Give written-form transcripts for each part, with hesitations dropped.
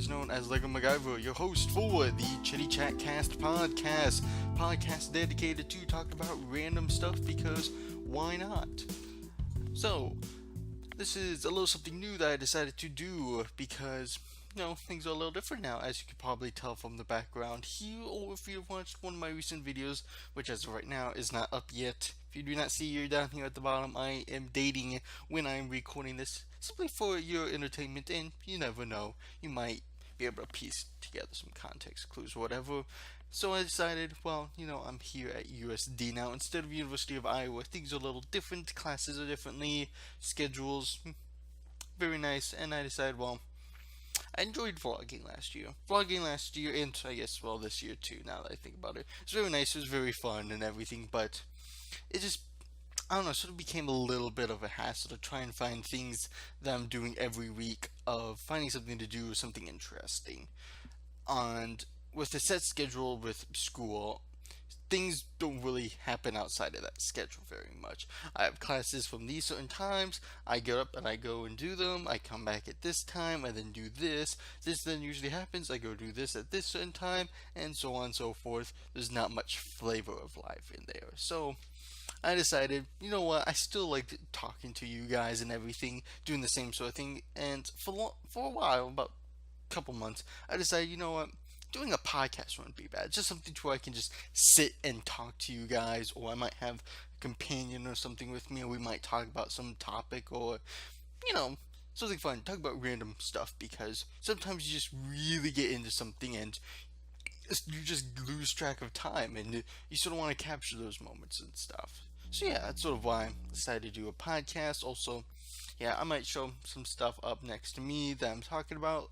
otherwise known as Lego MacGyver, your host for the Chitty-Chat Cast podcast dedicated to talk about random stuff because why not? So, this is a little something new that I decided to do because, things are a little different now, as you could probably tell from the background here, or if you've watched one of my recent videos, which as of right now is not up yet. If you do not see you're down here at the bottom, I am dating when I'm recording this, simply for your entertainment, and you never know, you might be able to piece together some context clues or whatever. So I decided, I'm here at USD now instead of University of Iowa. Things are a little different, classes are differently, schedules, very nice, and I decided, I enjoyed vlogging last year, and I guess, this year too, now that I think about it. It's very nice, it was very fun and everything, but it just, I don't know, sort of became a little bit of a hassle to try and find things that I'm doing every week, of finding something to do, something interesting. And with the set schedule with school, things don't really happen outside of that schedule very much. I have classes from these certain times, I get up and I go and do them, I come back at this time, I then do this. This then usually happens, I go do this at this certain time, and so on and so forth. There's not much flavor of life in there. So I decided, you know what, I still like talking to you guys and everything, doing the same sort of thing, and for a while, about a couple months, I decided, you know what, doing a podcast wouldn't be bad. Just something to where I can just sit and talk to you guys, or I might have a companion or something with me, and we might talk about some topic, or, you know, something fun. Talk about random stuff, because sometimes you just really get into something and you just lose track of time, and you sort of want to capture those moments and stuff. So yeah, that's sort of why I decided to do a podcast. Also, yeah, I might show some stuff up next to me that I'm talking about.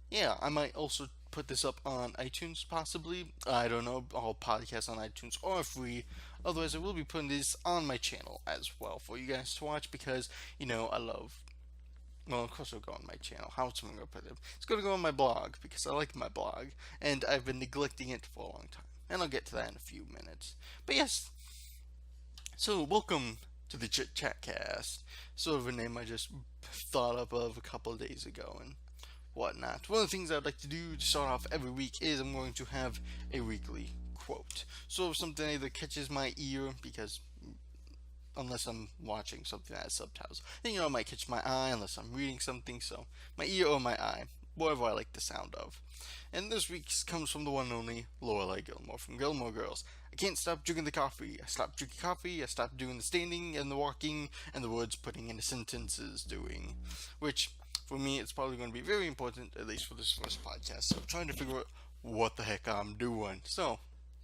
Yeah, I might also put this up on iTunes, possibly. I don't know. All podcasts on iTunes are free. Otherwise, I will be putting this on my channel as well for you guys to watch because, I love. Well, of course, it'll go on my channel. How else am I going to put it? It's going to go on my blog because I like my blog, and I've been neglecting it for a long time. And I'll get to that in a few minutes. But yes, so welcome to the Chit Chat Cast. Sort of a name I just thought up of a couple of days ago, and whatnot. One of the things I'd like to do to start off every week is I'm going to have a weekly quote. So if something either catches my ear, because unless I'm watching something that has subtitles, then it might catch my eye unless I'm reading something, so my ear or my eye, whatever I like the sound of. And this week's comes from the one and only Lorelai Gilmore from Gilmore Girls. I can't stop drinking the coffee. I stopped drinking coffee. I stopped doing the standing and the walking and the words putting into sentences doing. Which, for me, it's probably going to be very important, at least for this first podcast. So I'm trying to figure out what the heck I'm doing. So,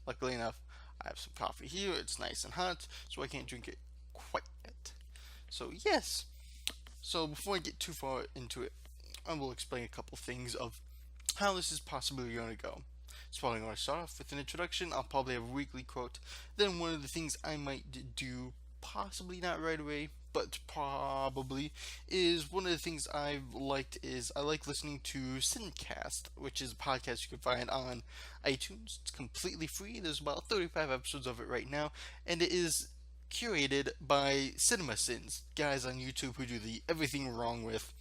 luckily enough, I have some coffee here. It's nice and hot, so I can't drink it quite yet. So, yes. So, before I get too far into it, I will explain a couple things of how this is possibly going to go. So probably going to start off with an introduction. I'll probably have a weekly quote. Then one of the things I might do, possibly not right away, but probably, is one of the things I've liked is I like listening to Cinecast, which is a podcast you can find on iTunes. It's completely free. There's about 35 episodes of it right now, and it is curated by Cinema Sins, guys on YouTube who do the everything wrong with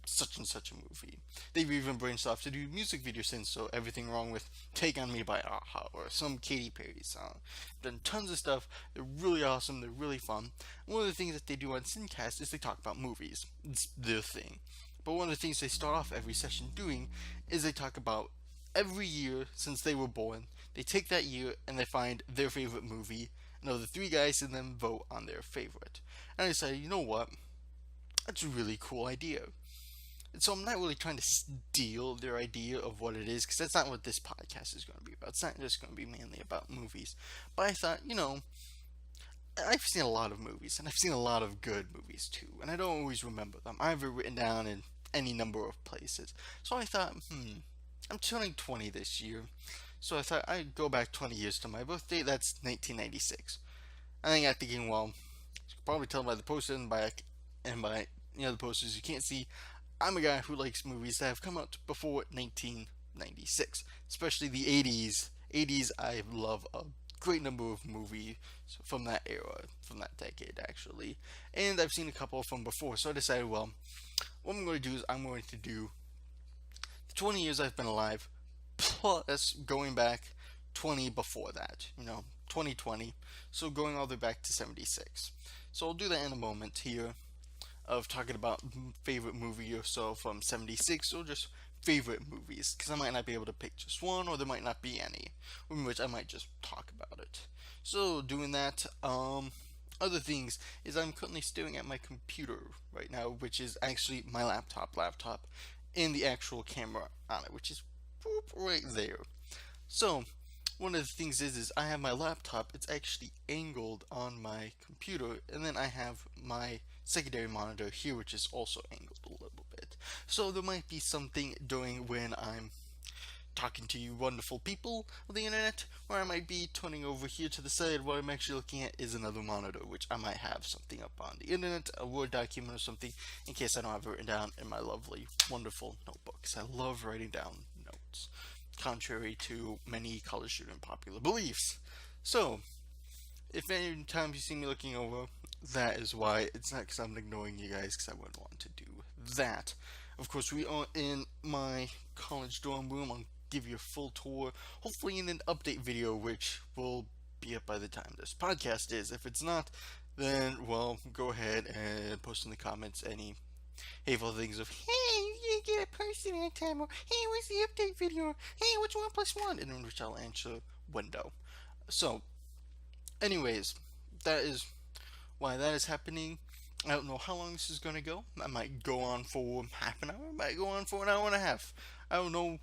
such and such a movie. They've even branched off to do music video sins, so everything wrong with Take On Me by Aha or some Katy Perry song. Done tons of stuff. They're really awesome. They're really fun. One of the things that they do on Cincast is they talk about movies. It's their thing. But one of the things they start off every session doing is they talk about every year since they were born. They take that year and they find their favorite movie, and the three guys and then vote on their favorite. And I decided, you know what? That's a really cool idea. And so I'm not really trying to steal their idea of what it is, because that's not what this podcast is going to be about. It's not just going to be mainly about movies. But I thought, I've seen a lot of movies, and I've seen a lot of good movies too, and I don't always remember them. I have it written down in any number of places. So I thought, I'm turning 20 this year. So I thought I'd go back 20 years to my birthday. That's 1996. I think I'm thinking, you can probably tell by the poster and by the posters you can't see. I'm a guy who likes movies that have come out before 1996, especially the 80s. 80s, I love a great number of movies from that era, from that decade actually, and I've seen a couple from before. So I decided, what I'm going to do is I'm going to do 20 years I've been alive, plus going back 20 before that, 2020. So going all the way back to 76. So I'll do that in a moment here of talking about favorite movie or so from 76, or just favorite movies, because I might not be able to pick just one, or there might not be any, in which I might just talk about it. So doing that, other things is I'm currently staring at my computer right now, which is actually my laptop, and the actual camera on it, which is right there. So one of the things is I have my laptop, it's actually angled on my computer, and then I have my secondary monitor here, which is also angled a little bit. So there might be something doing when I'm talking to you wonderful people of the internet, or I might be turning over here to the side. What I'm actually looking at is another monitor, which I might have something up on the internet, a Word document or something, in case I don't have it written down in my lovely, wonderful notebooks. I love writing down notes, contrary to many college student popular beliefs. So, if any time you see me looking over, that is why. It's not because I'm ignoring you guys, because I wouldn't want to do that. Of course, we are in my college dorm room. I'll give you a full tour, hopefully in an update video, which will be up by the time this podcast is. If it's not, then, well, go ahead and post in the comments any hateful things of, hey, you didn't get a person in time, or hey, where's the update video, or hey, what's 1 plus 1, and in which I'll answer window. So, anyways, that is why that is happening. I don't know how long this is going to go. I might go on for half an hour. I might go on for an hour and a half. I don't know.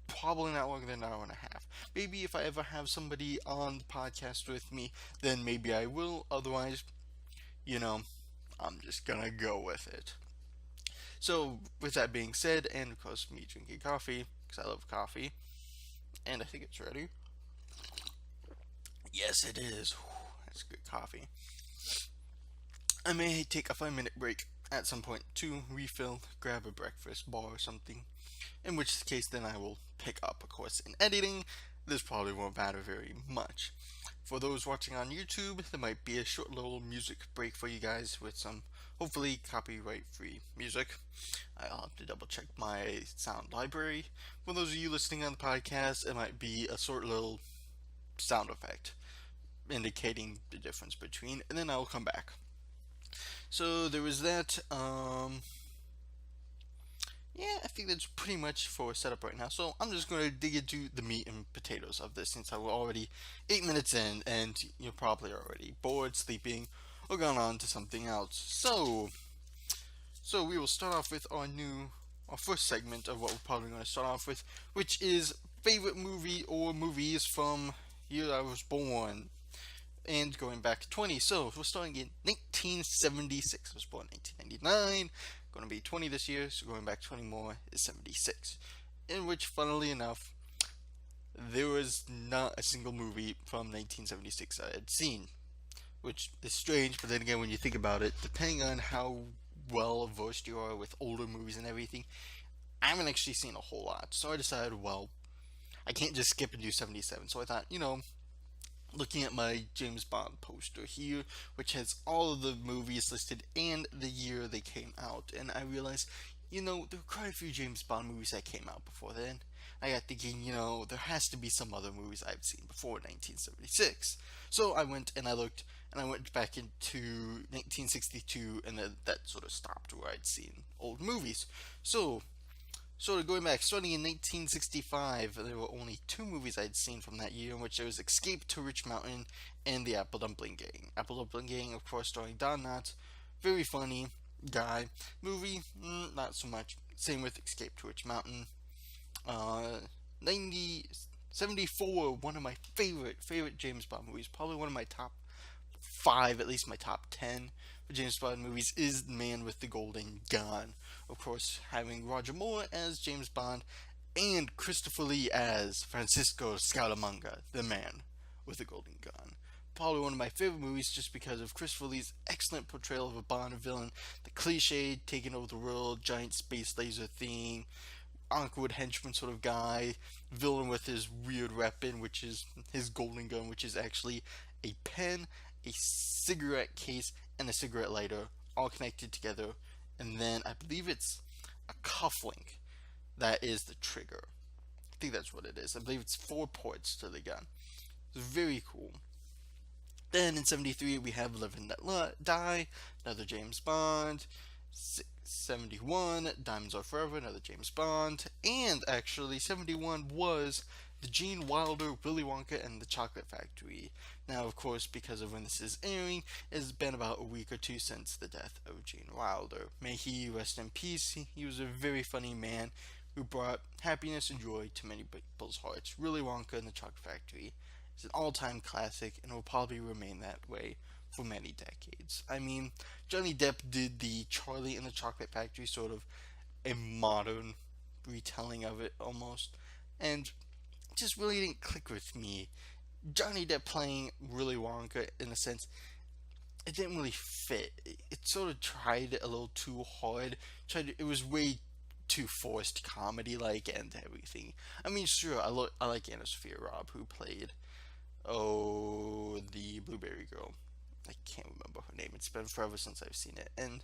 Probably not longer than an hour and a half. Maybe if I ever have somebody on the podcast with me, then maybe I will. Otherwise, I'm just going to go with it. So, with that being said, and of course me drinking coffee, because I love coffee, and I think it's ready. Yes, it is. Whew, that's good coffee. I may take a 5-minute break at some point to refill, grab a breakfast bar or something. In which case, then I will pick up, of course, in editing. This probably won't matter very much. For those watching on YouTube, there might be a short little music break for you guys with some, hopefully, copyright-free music. I'll have to double check my sound library. For those of you listening on the podcast, it might be a short little sound effect indicating the difference between, and then I'll come back. So there was that. Yeah, I think that's pretty much for a setup right now. So I'm just going to dig into the meat and potatoes of this, since we're already 8 minutes in and you're probably already bored, sleeping, or gone on to something else. So we will start off with our first segment of what we're probably going to start off with, which is favorite movie or movies from year I was born. And going back 20, so we're starting in 1976. I was born in 1999, going to be 20 this year, so going back 20 more is 76. In which, funnily enough, there was not a single movie from 1976 I had seen. Which is strange, but then again, when you think about it, depending on how well versed you are with older movies and everything, I haven't actually seen a whole lot. So I decided, well, I can't just skip and do 77. So I thought, looking at my James Bond poster here, which has all of the movies listed and the year they came out, and I realized, there were quite a few James Bond movies that came out before then. I got thinking, there has to be some other movies I've seen before 1976. So I went and I looked, and I went back into 1962, and then that sort of stopped where I'd seen old movies. So sort of going back, starting in 1965, there were only 2 movies I'd seen from that year, in which there was Escape to Rich Mountain and The Apple Dumpling Gang. Apple Dumpling Gang, of course, starring Don Knotts, very funny guy. Movie, not so much. Same with Escape to Rich Mountain. 74, one of my favorite James Bond movies, probably one of my top 5, at least my top 10 for James Bond movies, is The Man with the Golden Gun. Of course, having Roger Moore as James Bond and Christopher Lee as Francisco Scaramanga, the Man with the Golden Gun. Probably one of my favorite movies just because of Christopher Lee's excellent portrayal of a Bond villain, the cliche taking over the world, giant space laser thing, awkward henchman sort of guy, villain with his weird weapon, which is his golden gun, which is actually a pen, a cigarette case, and a cigarette lighter, all connected together, and then I believe it's a cufflink that is the trigger. I think that's what it is. I believe it's 4 ports to the gun. It's very cool. Then in 73 we have Live and Let Die, another James Bond. 71, Diamonds Are Forever, another James Bond. And actually, 71 was the Gene Wilder, Willy Wonka, and the Chocolate Factory. Now, of course, because of when this is airing, it's been about a week or two since the death of Gene Wilder. May he rest in peace. He was a very funny man who brought happiness and joy to many people's hearts. Willy Wonka and the Chocolate Factory is an all-time classic and will probably remain that way for many decades. I mean, Johnny Depp did the Charlie and the Chocolate Factory, sort of a modern retelling of it almost, and it just really didn't click with me. Johnny Depp playing Willy Wonka, in a sense, it didn't really fit. It sort of tried a little too hard. It was way too forced comedy like and everything. I mean, sure, I like Anna Sophia Robb, who played the Blueberry Girl. I can't remember her name. It's been forever since I've seen it, and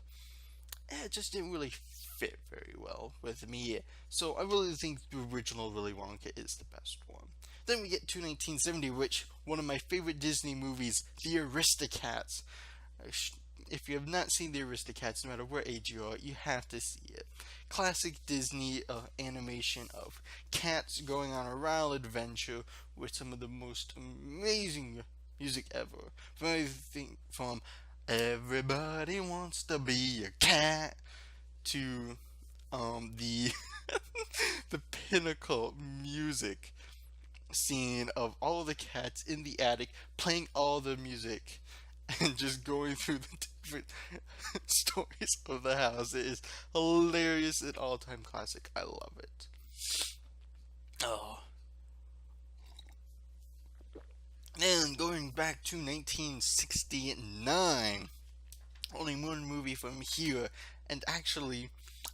it just didn't really fit very well with me. So I really think the original Willy Wonka is the best one. Then we get to 1970, which one of my favorite Disney movies, The Aristocats. If you have not seen The Aristocats, no matter what age you are, you have to see it. Classic Disney animation of cats going on a wild adventure with some of the most amazing music ever. From everything from "Everybody Wants to Be a Cat" to the the pinnacle music scene of all of the cats in the attic playing all the music and just going through the different stories of the house. It is hilarious and all-time classic. I love it. Oh. And going back to 1969, only one movie from here, and actually,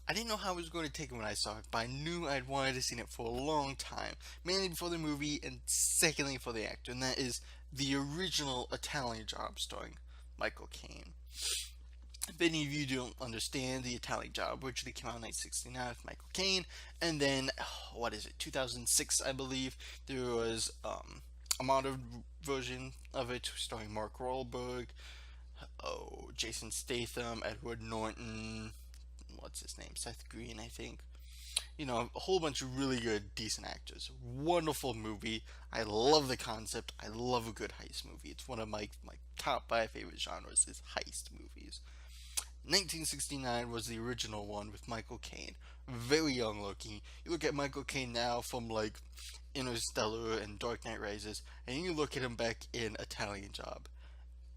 I didn't know how I was going to take it when I saw it, but I knew I'd wanted to see it for a long time, mainly for the movie and secondly for the actor, and that is the original Italian Job starring Michael Caine. If any of you don't understand, the Italian Job originally came out in 1969 with Michael Caine, and then, 2006, I believe, there was a modern version of it starring Mark Wahlberg, Jason Statham, Edward Norton, what's his name, Seth Green, I think. You know, a whole bunch of really good, decent actors. Wonderful movie. I love the concept. I love a good heist movie. It's one of my top 5 favorite genres is heist movies. 1969 was the original one with Michael Caine. Very young looking. You look at Michael Caine now from like Interstellar and Dark Knight Rises, and you look at him back in Italian Job,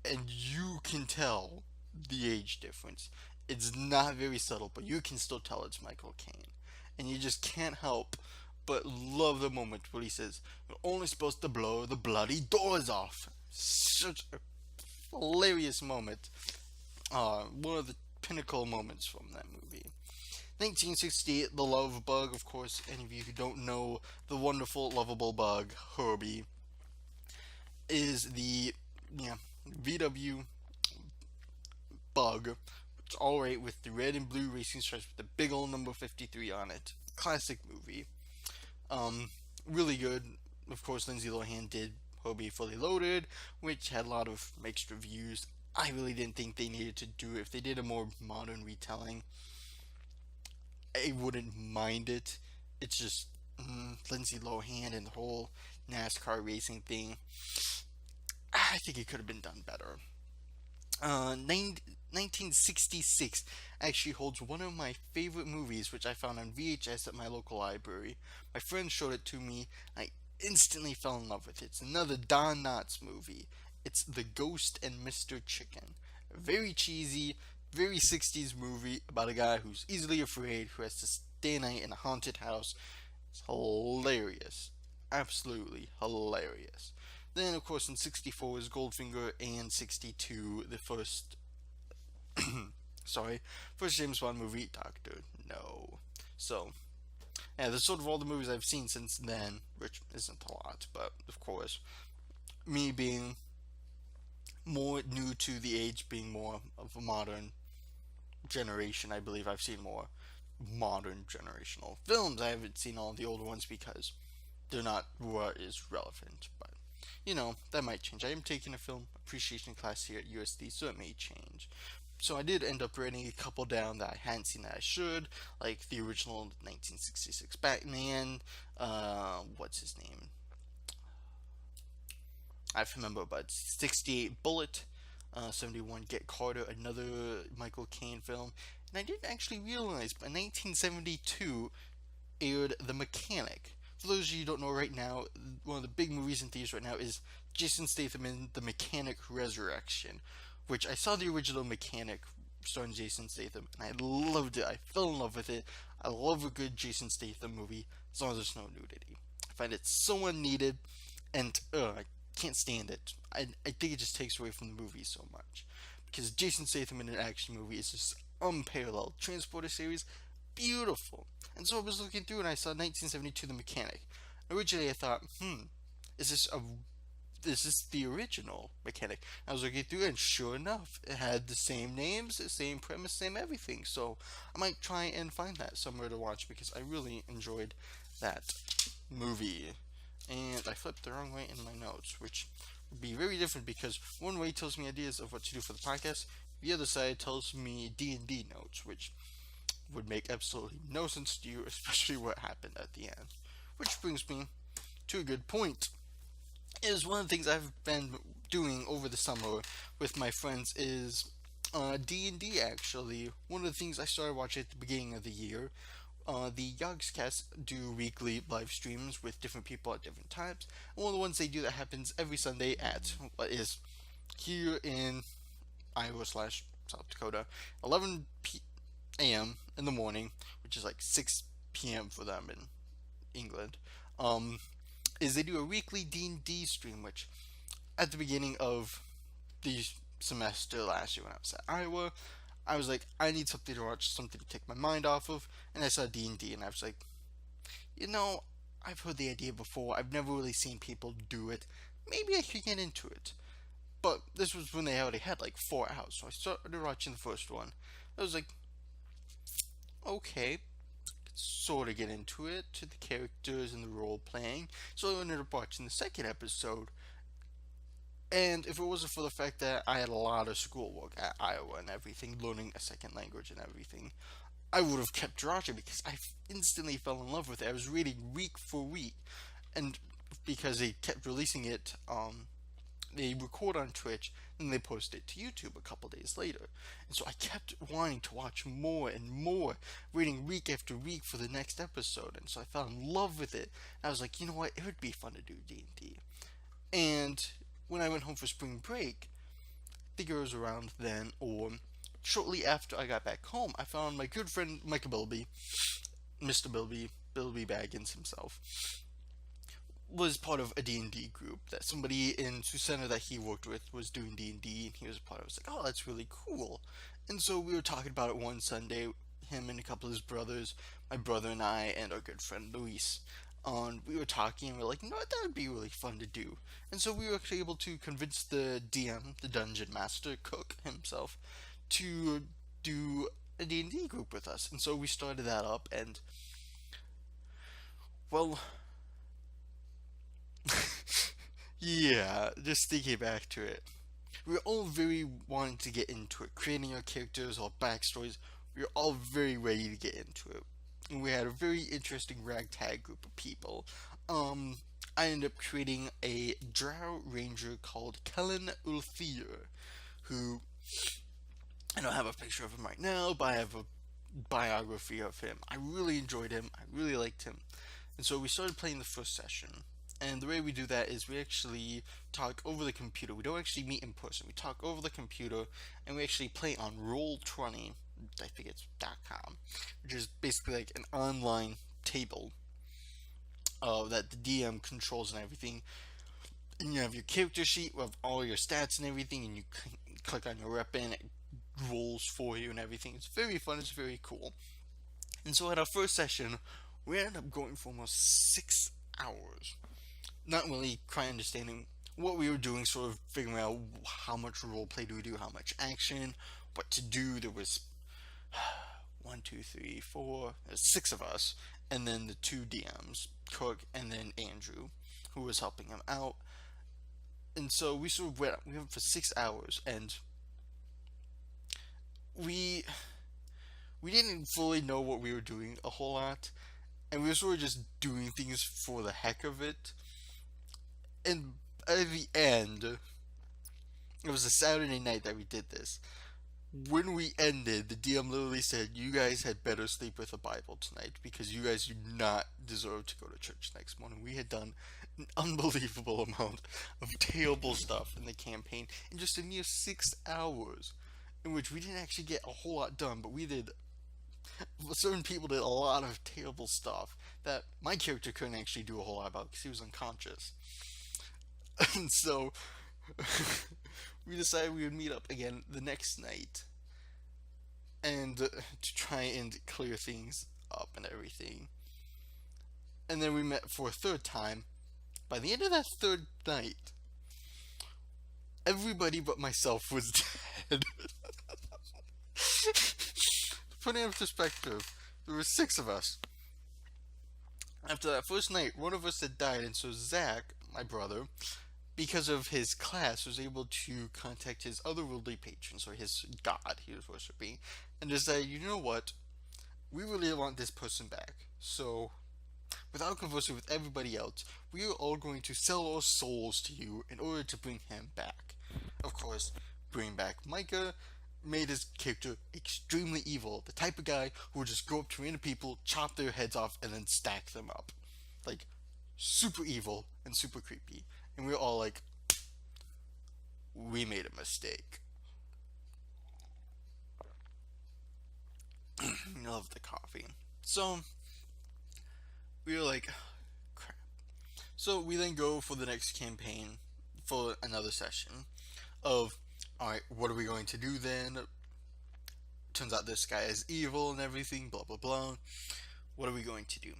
and you can tell the age difference. It's not very subtle, but you can still tell it's Michael Caine. And you just can't help but love the moment where he says, "You're only supposed to blow the bloody doors off." Such a hilarious moment. One of the pinnacle moments from that movie. 1968, The Love Bug, of course, any of you who don't know the wonderful, lovable bug, Herbie, is the VW bug. It's alright with the red and blue racing stripes with the big old number 53 on it. Classic movie. Really good. Of course, Lindsay Lohan did Herbie Fully Loaded, which had a lot of mixed reviews. I really didn't think they needed to do it. If they did a more modern retelling, I wouldn't mind it. It's just Lindsay Lohan and the whole NASCAR racing thing. I think it could have been done better. 1966 actually holds one of my favorite movies, which I found on VHS at my local library. My friend showed it to me. I instantly fell in love with it. It's another Don Knotts movie. It's The Ghost and Mr. Chicken. A very cheesy, very 60s movie about a guy who's easily afraid, who has to stay a night in a haunted house. It's hilarious. Absolutely hilarious. Then, of course, in 64 is Goldfinger, and 62, the first, first James Bond movie, Doctor No. So, yeah, that's sort of all the movies I've seen since then, which isn't a lot, but, of course, me being more new to the age, being more of a modern generation, I believe I've seen more. modern generational films. I haven't seen all the older ones because they're not what is relevant. But that might change. I am taking a film appreciation class here at USD, so it may change. So I did end up writing a couple down that I hadn't seen that I should, like the original 1966 Batman. What's his name? I remember, but 68 Bullet, 71 Get Carter, another Michael Caine film. And I didn't actually realize, but in 1972 aired The Mechanic. For those of you who don't know right now, one of the big movies in theaters right now is Jason Statham in The Mechanic Resurrection, which I saw the original Mechanic starring Jason Statham, and I loved it. I fell in love with it. I love a good Jason Statham movie, as long as there's no nudity. I find it so unneeded, and I can't stand it. I think it just takes away from the movie so much. Because Jason Statham in an action movie is just unparalleled. Transporter series, beautiful. And so I was looking through and I saw 1972 The Mechanic. Originally I thought, is this a is this the original Mechanic? I was looking through and sure enough, it had the same names, the same premise, same everything. So I might try and find that somewhere to watch because I really enjoyed that movie. And I flipped the wrong way in my notes, which would be very different because one way tells me ideas of what to do for the podcast, the other side tells me D&D notes, which would make absolutely no sense to you, especially what happened at the end. Which brings me to a good point. Is one of the things I've been doing over the summer with my friends is D&D actually. One of the things I started watching at the beginning of the year, the Yogscast do weekly live streams with different people at different times. And one of the ones they do that happens every Sunday at what is here in Iowa slash South Dakota, 11 a.m. in the morning, which is like 6 p.m. for them in England. Is they do a weekly D&D stream, which at the beginning of the semester last year when I was at Iowa, I was like, I need something to watch, something to take my mind off of, and I saw D&D, and I was like, I've heard the idea before, I've never really seen people do it, maybe I should get into it. But this was when they already had like 4 hours, so I started watching the first one. I was like, okay, sort of get into it, to the characters and the role playing. So I ended up watching the second episode. And if it wasn't for the fact that I had a lot of schoolwork at Iowa and everything, learning a second language and everything, I would have kept watching because I instantly fell in love with it. I was reading week for week. And because they kept releasing it, they record on Twitch and they post it to YouTube a couple days later. And so I kept wanting to watch more and more, waiting week after week for the next episode. And so I fell in love with it. And I was like, you know what, it would be fun to do D&D. And when I went home for spring break, I think it was around then or shortly after I got back home, I found my good friend Michael Bilby, Mr. Bilby, Bilby Baggins himself, was part of a D&D group that somebody in Susana that he worked with was doing D&D and he was a part of it. I was like, oh, that's really cool. And so we were talking about it one Sunday, him and a couple of his brothers, my brother and I, and our good friend Luis. We were talking and we were like, you know what, that would be really fun to do. And so we were actually able to convince the DM, the dungeon master, Cook himself, to do a D&D group with us. And so we started that up and, well, yeah, just thinking back to it. We were all very wanting to get into it, creating our characters, our backstories. We were all very ready to get into it. And we had a very interesting ragtag group of people. I ended up creating a drow ranger called Kellen Ulthir, who I don't have a picture of him right now, but I have a biography of him. I really enjoyed him. I really liked him. And so we started playing the first session. And the way we do that is we actually talk over the computer. We don't actually meet in person. We talk over the computer and we actually play on Roll20, I think it's .com, which is basically like an online table that the DM controls and everything. And you have your character sheet with all your stats and everything, and you click on your weapon, it rolls for you and everything. It's very fun, it's very cool. And so at our first session, we ended up going for almost 6 hours. Not really quite understanding what we were doing, sort of figuring out how much roleplay do we do, how much action, what to do. There was one, two, three, four. There's six of us, and then the two DMs, Cook and then Andrew, who was helping him out. And so we sort of went for 6 hours, and we we didn't fully know what we were doing a whole lot, and we were sort of just doing things for the heck of it. And at the end, it was a Saturday night that we did this. When we ended, the DM literally said, "You guys had better sleep with a Bible tonight because you guys do not deserve to go to church next morning." We had done an unbelievable amount of terrible stuff in the campaign in just a mere 6 hours, in which we didn't actually get a whole lot done, but we did. Certain people did a lot of terrible stuff that my character couldn't actually do a whole lot about because he was unconscious. And so we decided we would meet up again the next night and to try and clear things up and everything. And then we met for a third time. By the end of that third night, everybody but myself was dead. Put it in perspective, there were six of us. After that first night, one of us had died, and so Zach, my brother, because of his class, was able to contact his otherworldly patrons, or his god he was worshipping, and decided, you know what, we really want this person back. So, without conversing with everybody else, we are all going to sell our souls to you in order to bring him back. Of course, bring back Micah made his character extremely evil. The type of guy who would just go up to random people, chop their heads off, and then stack them up. Like, super evil and super creepy. And we were all like, we made a mistake. Love the coffee. So, we were like, crap. So we then go for the next campaign for another session of, alright, what are we going to do then? Turns out this guy is evil and everything, blah blah blah. What are we going to do?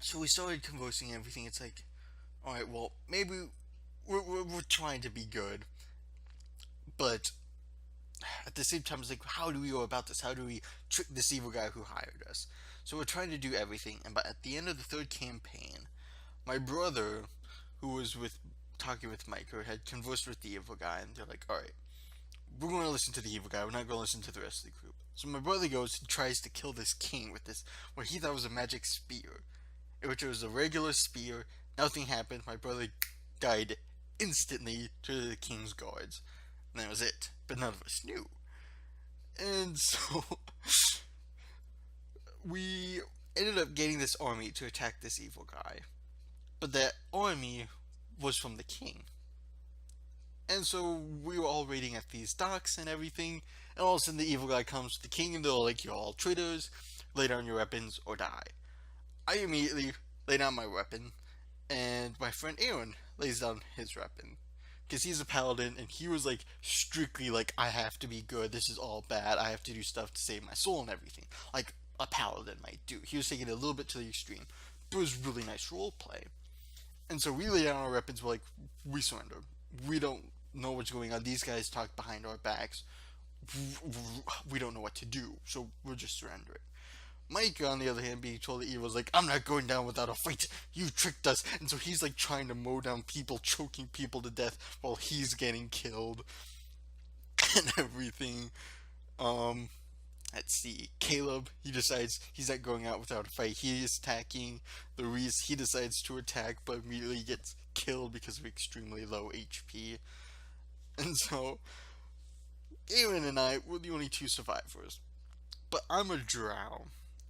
So we started conversing and everything. It's like, alright, well, maybe we're trying to be good, but at the same time, it's like, how do we go about this? How do we trick this evil guy who hired us? So we're trying to do everything, and at the end of the third campaign, my brother, who was talking with Mike, or had conversed with the evil guy, and they're like, alright, we're going to listen to the evil guy, we're not going to listen to the rest of the group. So my brother goes and tries to kill this king with this, what he thought was a magic spear, which was a regular spear. Nothing happened. My brother died instantly to the king's guards. And that was it. But none of us knew. And so we ended up getting this army to attack this evil guy. But that army was from the king. And so we were all raiding at these docks and everything. And all of a sudden the evil guy comes to the king and they're like, you're all traitors. Lay down your weapons or die. I immediately lay down my weapon. And my friend Aaron lays down his weapon. Because he's a paladin, and he was like, strictly like, I have to be good, this is all bad, I have to do stuff to save my soul and everything. Like a paladin might do. He was taking it a little bit to the extreme. But it was really nice role play. And so we lay down our weapons, we're like, we surrender. We don't know what's going on. These guys talk behind our backs. We don't know what to do, so we'll just surrender it. Mike, on the other hand, being totally evil, was like, I'm not going down without a fight. You tricked us. And so he's like trying to mow down people, choking people to death while he's getting killed and everything. Let's see. Caleb, he decides he's not going out without a fight. He is attacking the Reese. He decides to attack, but immediately gets killed because of extremely low HP. And so Aaron and I were the only two survivors. But I'm a drow.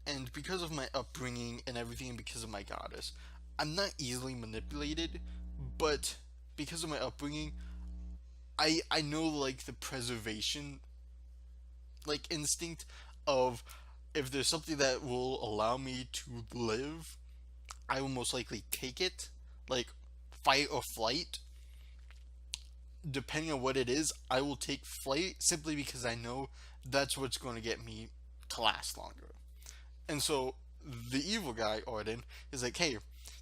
And because of my upbringing and everything, and because of my goddess, I'm not easily manipulated, but because of my upbringing, I know, like, the preservation, like, instinct of, if there's something that will allow me to live, I will most likely take it, like, fight or flight. Depending on what it is, I will take flight, simply because I know that's what's going to get me to last longer. And so the evil guy, Arden, is like, hey,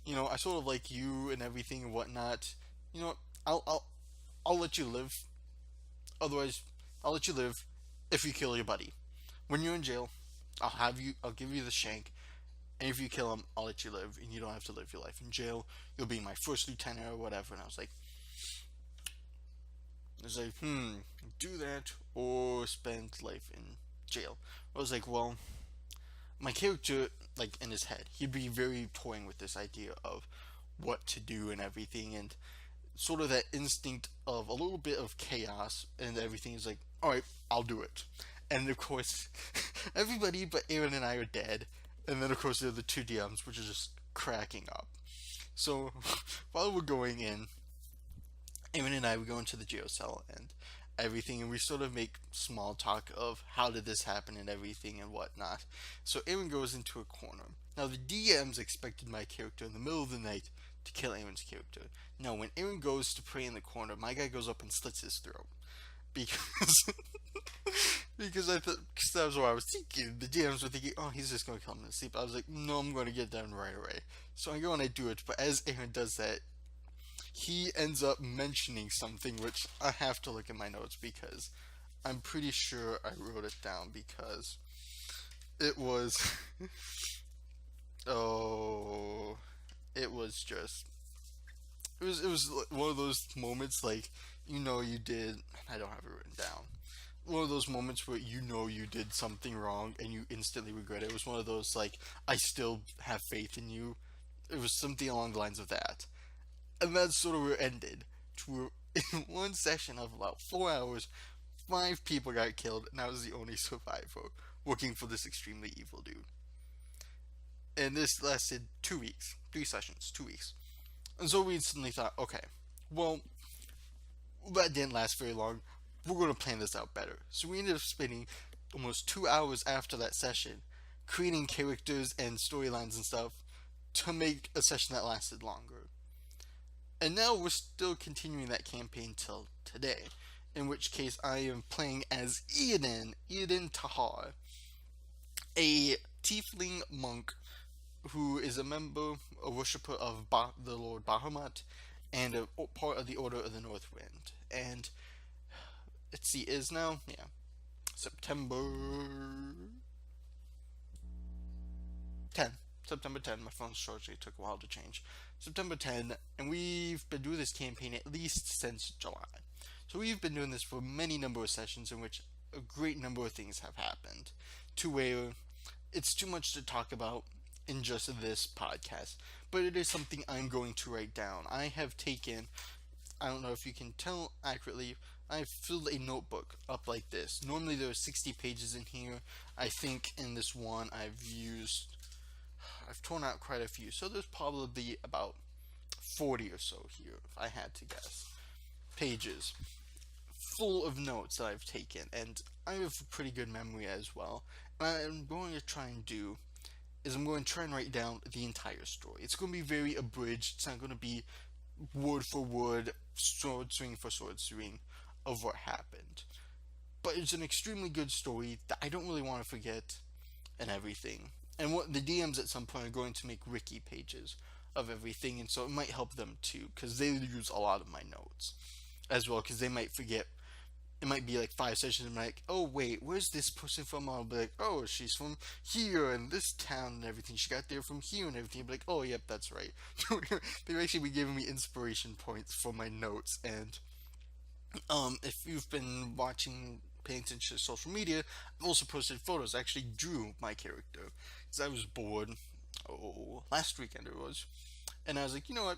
I sort of like you and everything and whatnot. You know what? I'll let you live. Otherwise, I'll let you live if you kill your buddy. When you're in jail, I'll give you the shank, and if you kill him, I'll let you live, and you don't have to live your life in jail. You'll be my first lieutenant or whatever." And I was like, do that or spend life in jail. I was like, well, my character, like in his head, he'd be very toying with this idea of what to do and everything, and sort of that instinct of a little bit of chaos and everything is like, all right, I'll do it. And of course, everybody but Aaron and I are dead. And then of course there are the two DMs, which are just cracking up. So while we're going in, Aaron and I would go into the jail cell and everything, and we sort of make small talk of how did this happen and everything and whatnot. So Aaron goes into a corner. Now the DMs expected my character in the middle of the night to kill Aaron's character. No, when Aaron goes to pray in the corner, my guy goes up and slits his throat because because cause that was what I was thinking. The DMs were thinking, oh, he's just gonna kill him in sleep. I was like, no, I'm gonna get done right away. So I go and I do it. But as Aaron does that, he ends up mentioning something which I have to look in my notes because I'm pretty sure I wrote it down because it was oh it was just it was one of those moments like you did. I don't have it written down. One of those moments where you did something wrong and you instantly regret it. It was one of those like I still have faith in you. It was something along the lines of that. And that's sort of where it ended. To in one session of about 4 hours, 5 people got killed, and I was the only survivor working for this extremely evil dude. And this lasted 2 weeks, 3 sessions, 2 weeks. And so we instantly thought, okay, well, that didn't last very long. We're going to plan this out better. So we ended up spending almost 2 hours after that session creating characters and storylines and stuff to make a session that lasted longer. And now we're still continuing that campaign till today, in which case I am playing as Eden Tahar, a tiefling monk who is a member, a worshipper of the Lord Bahamut, and a part of the Order of the North Wind. And let's see, is now September 10. September 10. My phone's charged. It took a while to change. September 10, and we've been doing this campaign at least since July. So we've been doing this for many number of sessions in which a great number of things have happened to where it's too much to talk about in just this podcast, but it is something I'm going to write down. I have taken, I don't know if you can tell accurately, I've filled a notebook up like this. Normally there are 60 pages in here. I think in this one I've torn out quite a few, so there's probably about 40 or so here, if I had to guess. Pages full of notes that I've taken, and I have a pretty good memory as well. What I'm going to try and do is I'm going to try and write down the entire story. It's going to be very abridged. It's not going to be word for word, sword swing for sword swing of what happened. But it's an extremely good story that I don't really want to forget and everything. And what the DMs at some point are going to make wiki pages of everything, and so it might help them too, because they use a lot of my notes as well, because they might forget. It might be like 5 sessions, and I'm like, oh wait, where's this person from? I'll be like, oh, she's from here and this town and everything. She got there from here and everything. I'll be like, oh, yep, that's right. They've actually been giving me inspiration points for my notes, and if you've been watching, paying attention to social media, I've also posted photos. I actually drew my character because I was bored. Last weekend it was, and I was like, you know what?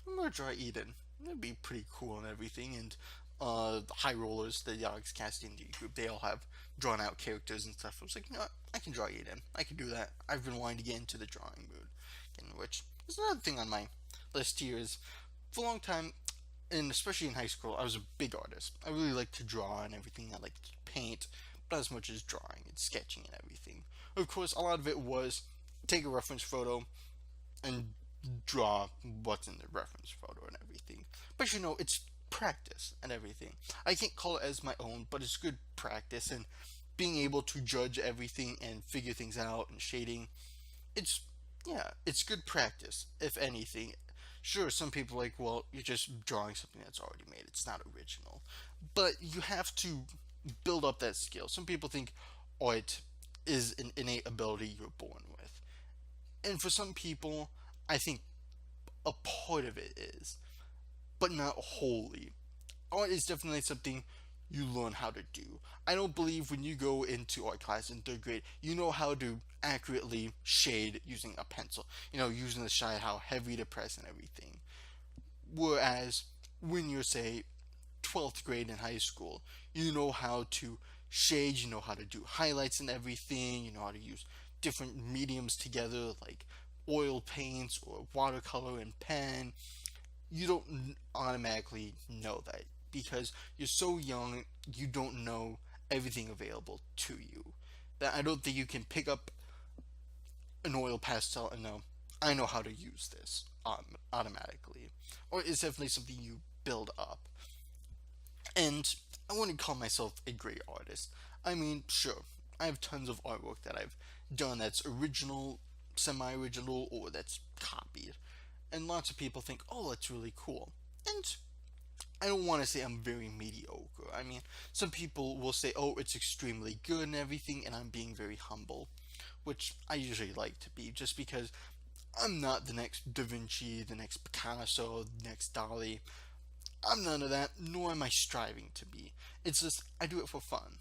I'm gonna draw Eden. That'd be pretty cool and everything. And the High Rollers, the Yogs casting group, they all have drawn out characters and stuff. I was like, you know what? I can draw Eden. I can do that. I've been wanting to get into the drawing mood, in which is another thing on my list here is for a long time, and especially in high school, I was a big artist. I really liked to draw and everything. I liked to paint, but not as much as drawing and sketching and everything. Of course, a lot of it was take a reference photo and draw what's in the reference photo and everything. But it's practice and everything. I can't call it as my own, but it's good practice, and being able to judge everything and figure things out and shading. It's it's good practice, if anything. Sure, some people are like, well, you're just drawing something that's already made. It's not original. But you have to build up that skill. Some people think art is an innate ability you're born with. And for some people, I think a part of it is, but not wholly. Art is definitely something you learn how to do. I don't believe when you go into art class in third grade, you know how to accurately shade using a pencil. Using the shade, how heavy to press and everything. Whereas when you're, say, 12th grade in high school, you know how to shade, you know how to do highlights and everything, you know how to use different mediums together, like oil paints or watercolor and pen. You don't automatically know that because you're so young, you don't know everything available to you. That I don't think you can pick up an oil pastel and know, I know how to use this automatically. Or it's definitely something you build up. And I wouldn't call myself a great artist. I mean, sure, I have tons of artwork that I've done that's original, semi original, or that's copied. And lots of people think, oh, that's really cool. And I don't want to say I'm very mediocre. I mean, some people will say, oh, it's extremely good and everything, and I'm being very humble, which I usually like to be, just because I'm not the next Da Vinci, the next Picasso, the next Dali. I'm none of that, nor am I striving to be. It's just, I do it for fun.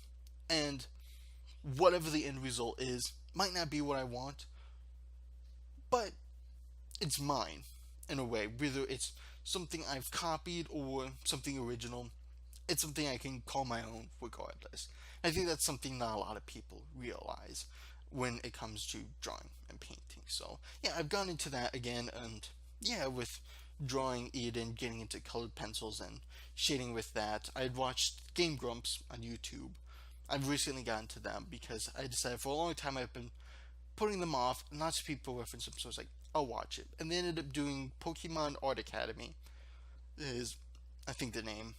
And whatever the end result is, might not be what I want, but it's mine, in a way. Whether it's something I've copied or something original, it's something I can call my own regardless. I think that's something not a lot of people realize when it comes to drawing and painting. So, yeah, I've gone into that again, and yeah, with drawing it and getting into colored pencils and shading with that. I'd watched Game Grumps on YouTube. I've recently gotten to them because I decided for a long time I've been putting them off. Lots of people reference them, so I was like, I'll watch it. And they ended up doing Pokemon Art Academy, is I think the name,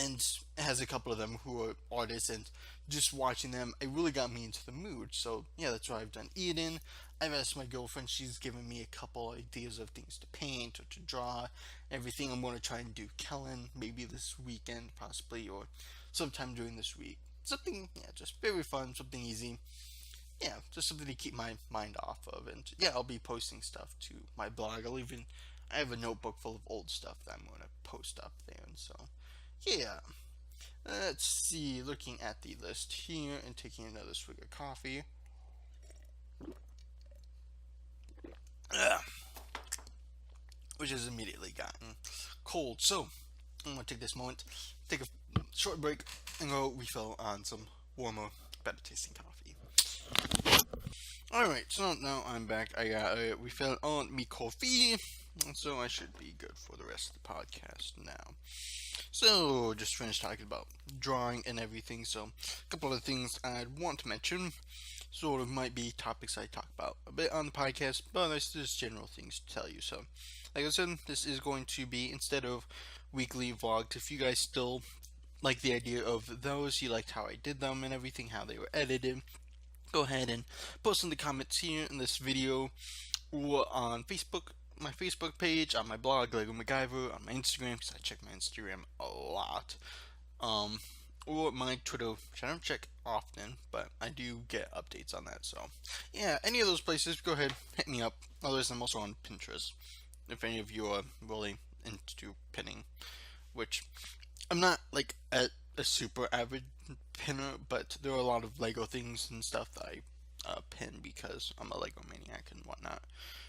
and it has a couple of them who are artists, and just watching them, it really got me into the mood. So yeah, that's what I've done. Eden, I've asked my girlfriend; she's given me a couple ideas of things to paint or to draw. Everything I'm going to try and do Kellen maybe this weekend, possibly, or sometime during this week. Something, yeah, just very fun, something easy. Yeah, just something to keep my mind off of. And yeah, I'll be posting stuff to my blog. I have a notebook full of old stuff that I'm going to post up there. And so, yeah. Let's see, looking at the list here and taking another swig of coffee. Ugh, which has immediately gotten cold. So, I'm going to take this moment, take a short break, and go refill on some warmer, better tasting coffee. Alright, so now I'm back. I got a refill on me coffee, so I should be good for the rest of the podcast now. So, just finished talking about drawing and everything, so a couple of things I'd want to mention. Sort of might be topics I talk about a bit on the podcast, but there's just general things to tell you. So, like I said, this is going to be, instead of weekly vlogs, if you guys still like the idea of those, you liked how I did them and everything, how they were edited, go ahead and post in the comments here in this video, or on Facebook, my Facebook page, on my blog, Lego MacGyver, on my Instagram, because I check my Instagram a lot, or my Twitter, which I don't check often, but I do get updates on that. So, yeah, any of those places, go ahead, hit me up. Otherwise, I'm also on Pinterest, if any of you are really into pinning, which I'm not like a super avid pinner, but there are a lot of Lego things and stuff that I pin because I'm a Lego maniac and whatnot.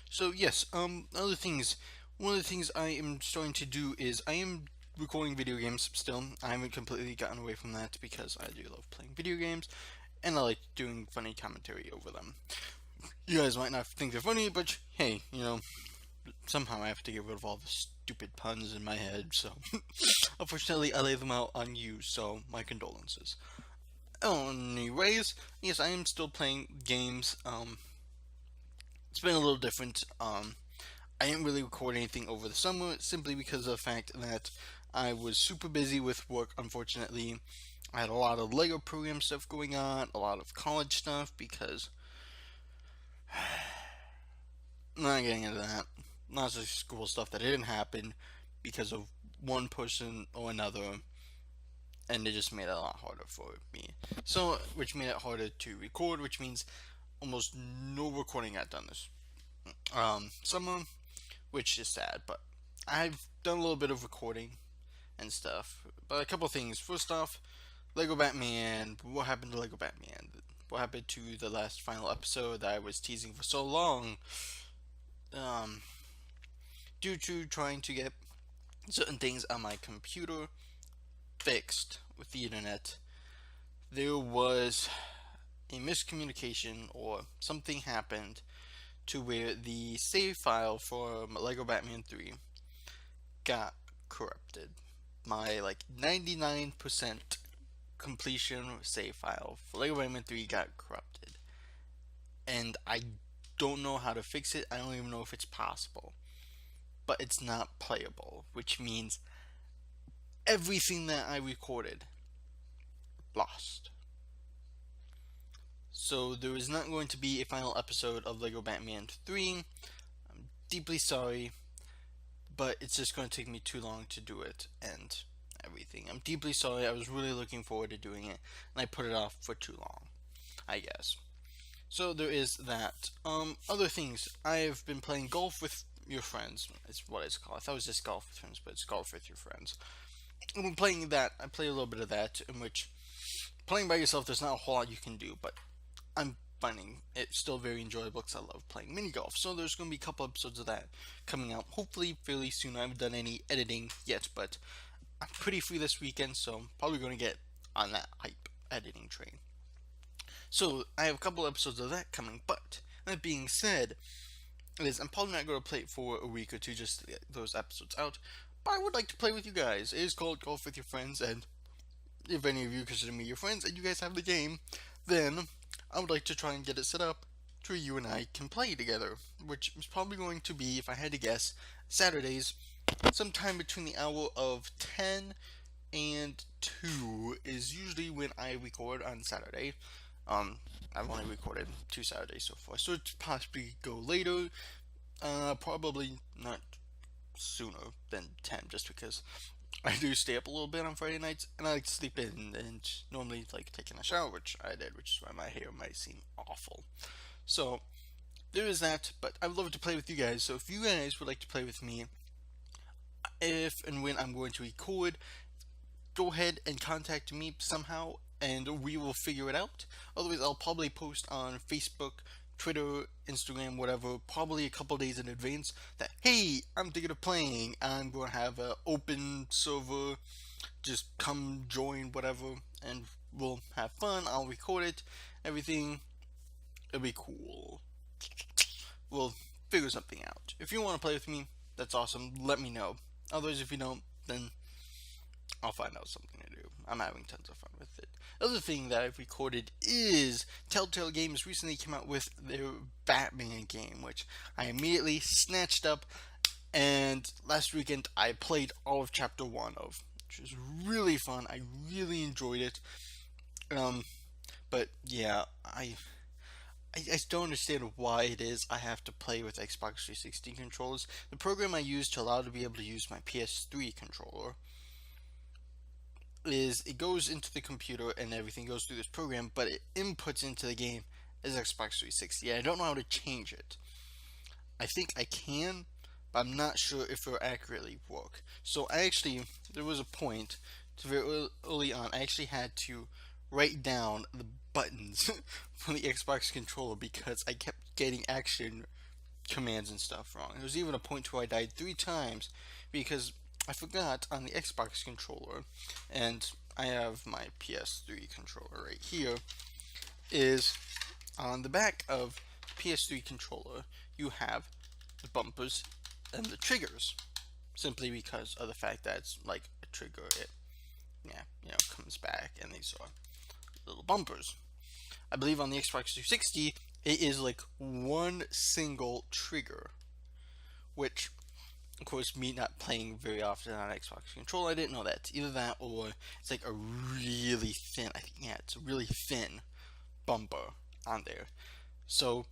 So yes, other things. One of the things I am starting to do is I am recording video games still. I haven't completely gotten away from that because I do love playing video games, and I like doing funny commentary over them. You guys might not think they're funny, but hey, somehow I have to get rid of all the stupid puns in my head, so unfortunately I lay them out on you, so my condolences. Anyways, yes, I am still playing games. It's been a little different. I didn't really record anything over the summer simply because of the fact that I was super busy with work, unfortunately. I had a lot of Lego program stuff going on, a lot of college stuff, because I'm not getting into that. Lots of school stuff that didn't happen because of one person or another, and it just made it a lot harder for me. So, which made it harder to record, which means almost no recording got done this summer, which is sad. But I've done a little bit of recording and stuff. But a couple things. First off, Lego Batman. What happened to Lego Batman? What happened to the last final episode that I was teasing for so long? Um, Due to trying to get certain things on my computer fixed with the internet, there was a miscommunication or something happened to where the save file for Lego Batman 3 got corrupted. My like 99% completion save file for Lego Batman 3 got corrupted. And I don't know how to fix it. I don't even know if it's possible. But it's not playable, which means everything that I recorded lost. So there is not going to be a final episode of Lego Batman 3. I'm deeply sorry, but it's just going to take me too long to do it and everything. I'm deeply sorry. I was really looking forward to doing it, and I put it off for too long, I guess. So there is that. Other things. I've been playing golf with your friends. It's what it's called. I thought it was just golf with friends, but it's golf with your friends. And when playing that, I play a little bit of that, in which playing by yourself, there's not a whole lot you can do, but I'm finding it still very enjoyable because I love playing mini golf. So there's going to be a couple episodes of that coming out, hopefully fairly soon. I haven't done any editing yet, but I'm pretty free this weekend, so I'm probably going to get on that hype editing train. So I have a couple episodes of that coming, but that being said, I'm probably not going to play it for a week or two just to get those episodes out, but I would like to play with you guys. It is called Golf with Your Friends, and if any of you consider me your friends and you guys have the game, then I would like to try and get it set up to where you and I can play together, which is probably going to be, if I had to guess, Saturdays, sometime between the hour of 10 and 2 is usually when I record on Saturday. I've only recorded 2 Saturdays so far, so it's possibly go later, probably not sooner than 10, just because I do stay up a little bit on Friday nights, and I like to sleep in, and normally like taking a shower, which I did, which is why my hair might seem awful. So, there is that, but I would love to play with you guys, so if you guys would like to play with me, if and when I'm going to record, go ahead and contact me somehow, and we will figure it out. Otherwise, I'll probably post on Facebook, Twitter, Instagram, whatever, probably a couple days in advance that, hey, I'm thinking of playing. I'm going to have an open server. Just come join, whatever, and we'll have fun. I'll record it, everything. It'll be cool. We'll figure something out. If you want to play with me, that's awesome. Let me know. Otherwise, if you don't, then I'll find out something to do. I'm having tons of fun with it. The other thing that I've recorded is Telltale Games recently came out with their Batman game, which I immediately snatched up, and last weekend I played all of Chapter 1 of, which was really fun. I really enjoyed it. But yeah, I just don't understand why it is I have to play with Xbox 360 controllers. The program I use to allow to be able to use my PS3 controller is it goes into the computer and everything goes through this program, but it inputs into the game as Xbox 360. I don't know how to change it. I think I can, but I'm not sure if it'll accurately work. So there was a point to very early on, I actually had to write down the buttons for the Xbox controller because I kept getting action commands and stuff wrong. There was even a point where I died 3 times because I forgot on the Xbox controller, and I have my PS3 controller right here, is on the back of PS3 controller you have the bumpers and the triggers, simply because of the fact that it's like a trigger, it comes back, and these are little bumpers. I believe on the Xbox 360 it is like one single trigger, which, of course, me not playing very often on Xbox controller, I didn't know that. Either that or it's like a really thin, it's a really thin bumper on there. So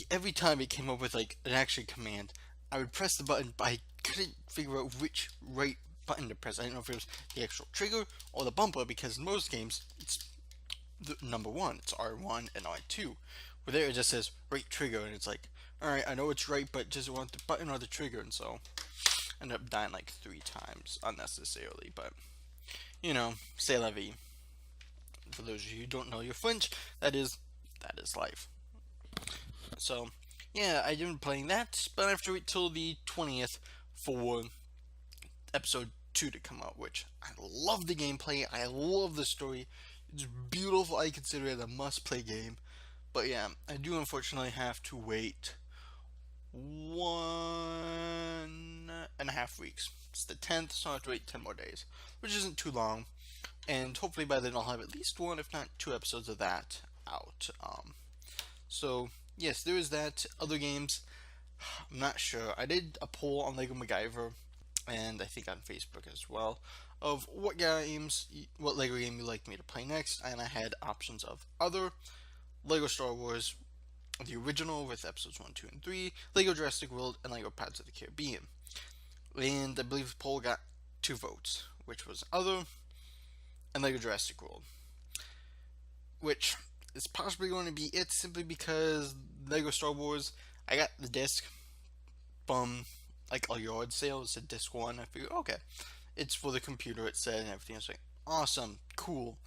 every time it came up with like an action command, I would press the button, but I couldn't figure out which right button to press. I didn't know if it was the actual trigger or the bumper, because in most games it's the number one. It's R1 and R2. Where there it just says right trigger, and it's like, alright, I know it's right, but just want the button or the trigger, and so I ended up dying like 3 times unnecessarily. But c'est la vie. For those of you who don't know your French, that is life. So yeah, I've been playing that, but I have to wait till the 20th for episode 2 to come out, which I love the gameplay, I love the story, it's beautiful, I consider it a must-play game. But yeah, I do unfortunately have to wait 1.5 weeks. It's the 10th, so I have to wait 10 more days, which isn't too long, and hopefully by then I'll have at least one, if not 2 episodes of that out. So yes, there is that. Other games, I'm not sure. I did a poll on Lego MacGyver, and I think on Facebook as well, of what Lego game you like me to play next, and I had options of other, Lego Star Wars, the original with episodes 1, 2, and 3, Lego Jurassic World, and Lego Pirates of the Caribbean. And I believe the poll got 2 votes, which was other and Lego Jurassic World, which is possibly going to be it, simply because Lego Star Wars, I got the disc from like a yard sale. It said disc 1. I figured, okay, it's for the computer, it said, and everything. I was like, awesome, cool.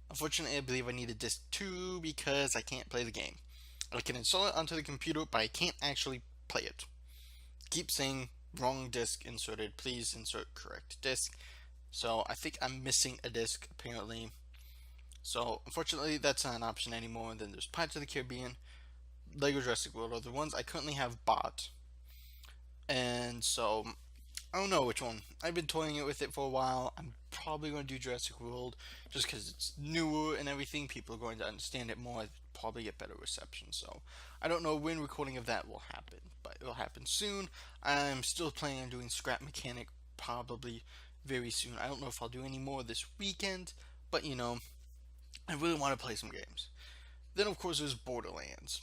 Unfortunately, I believe I need a disc 2 because I can't play the game. I can install it onto the computer, but I can't actually play it. Keep saying wrong disc inserted, please insert correct disc. So I think I'm missing a disc apparently. So unfortunately, that's not an option anymore. And then there's Pirates of the Caribbean, Lego Jurassic World are the ones I currently have bought. And so I don't know which one. I've been toying it with it for a while. I'm probably going to do Jurassic World just because it's newer and everything. People are going to understand it more. I'd probably get better reception. So I don't know when recording of that will happen, but it will happen soon. I'm still planning on doing Scrap Mechanic probably very soon. I don't know if I'll do any more this weekend, but I really want to play some games. Then of course there's Borderlands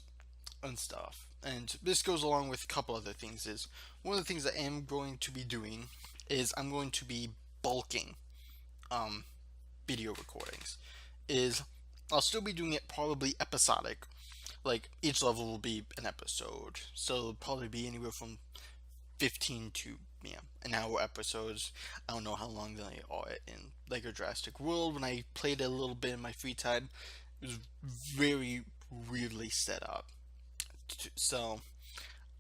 and stuff. And this goes along with a couple other things. Is one of the things that I am going to be doing is I'm going to be bulking video recordings. Is I'll still be doing it probably episodic. Like each level will be an episode. So it'll probably be anywhere from 15 to an hour episodes. I don't know how long they are in Lego Jurassic World. When I played a little bit in my free time, it was very weirdly set up. So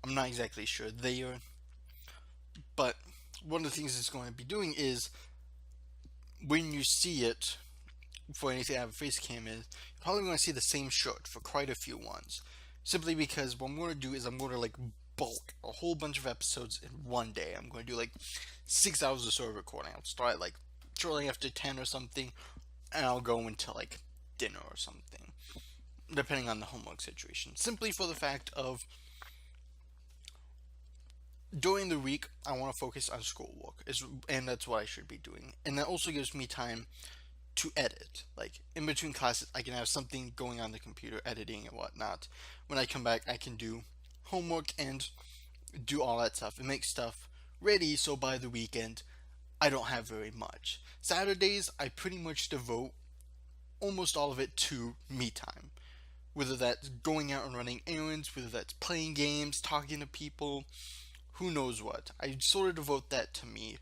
I'm not exactly sure there. But one of the things it's going to be doing is when you see it for anything I have a face cam is, you're probably going to see the same shot for quite a few ones. Simply because what I'm going to do is I'm going to like bulk a whole bunch of episodes in one day. I'm going to do like 6 hours or so of recording. I'll start like shortly after 10 or something, and I'll go until like dinner or something, depending on the homework situation. Simply for the fact of during the week, I want to focus on schoolwork, and that's what I should be doing. And that also gives me time to edit. Like in between classes, I can have something going on the computer, editing and whatnot. When I come back, I can do homework and do all that stuff and make stuff ready, so by the weekend I don't have very much. Saturdays, I pretty much devote almost all of it to me time. Whether that's going out and running errands, whether that's playing games, talking to people, who knows what. I sort of devote that to me.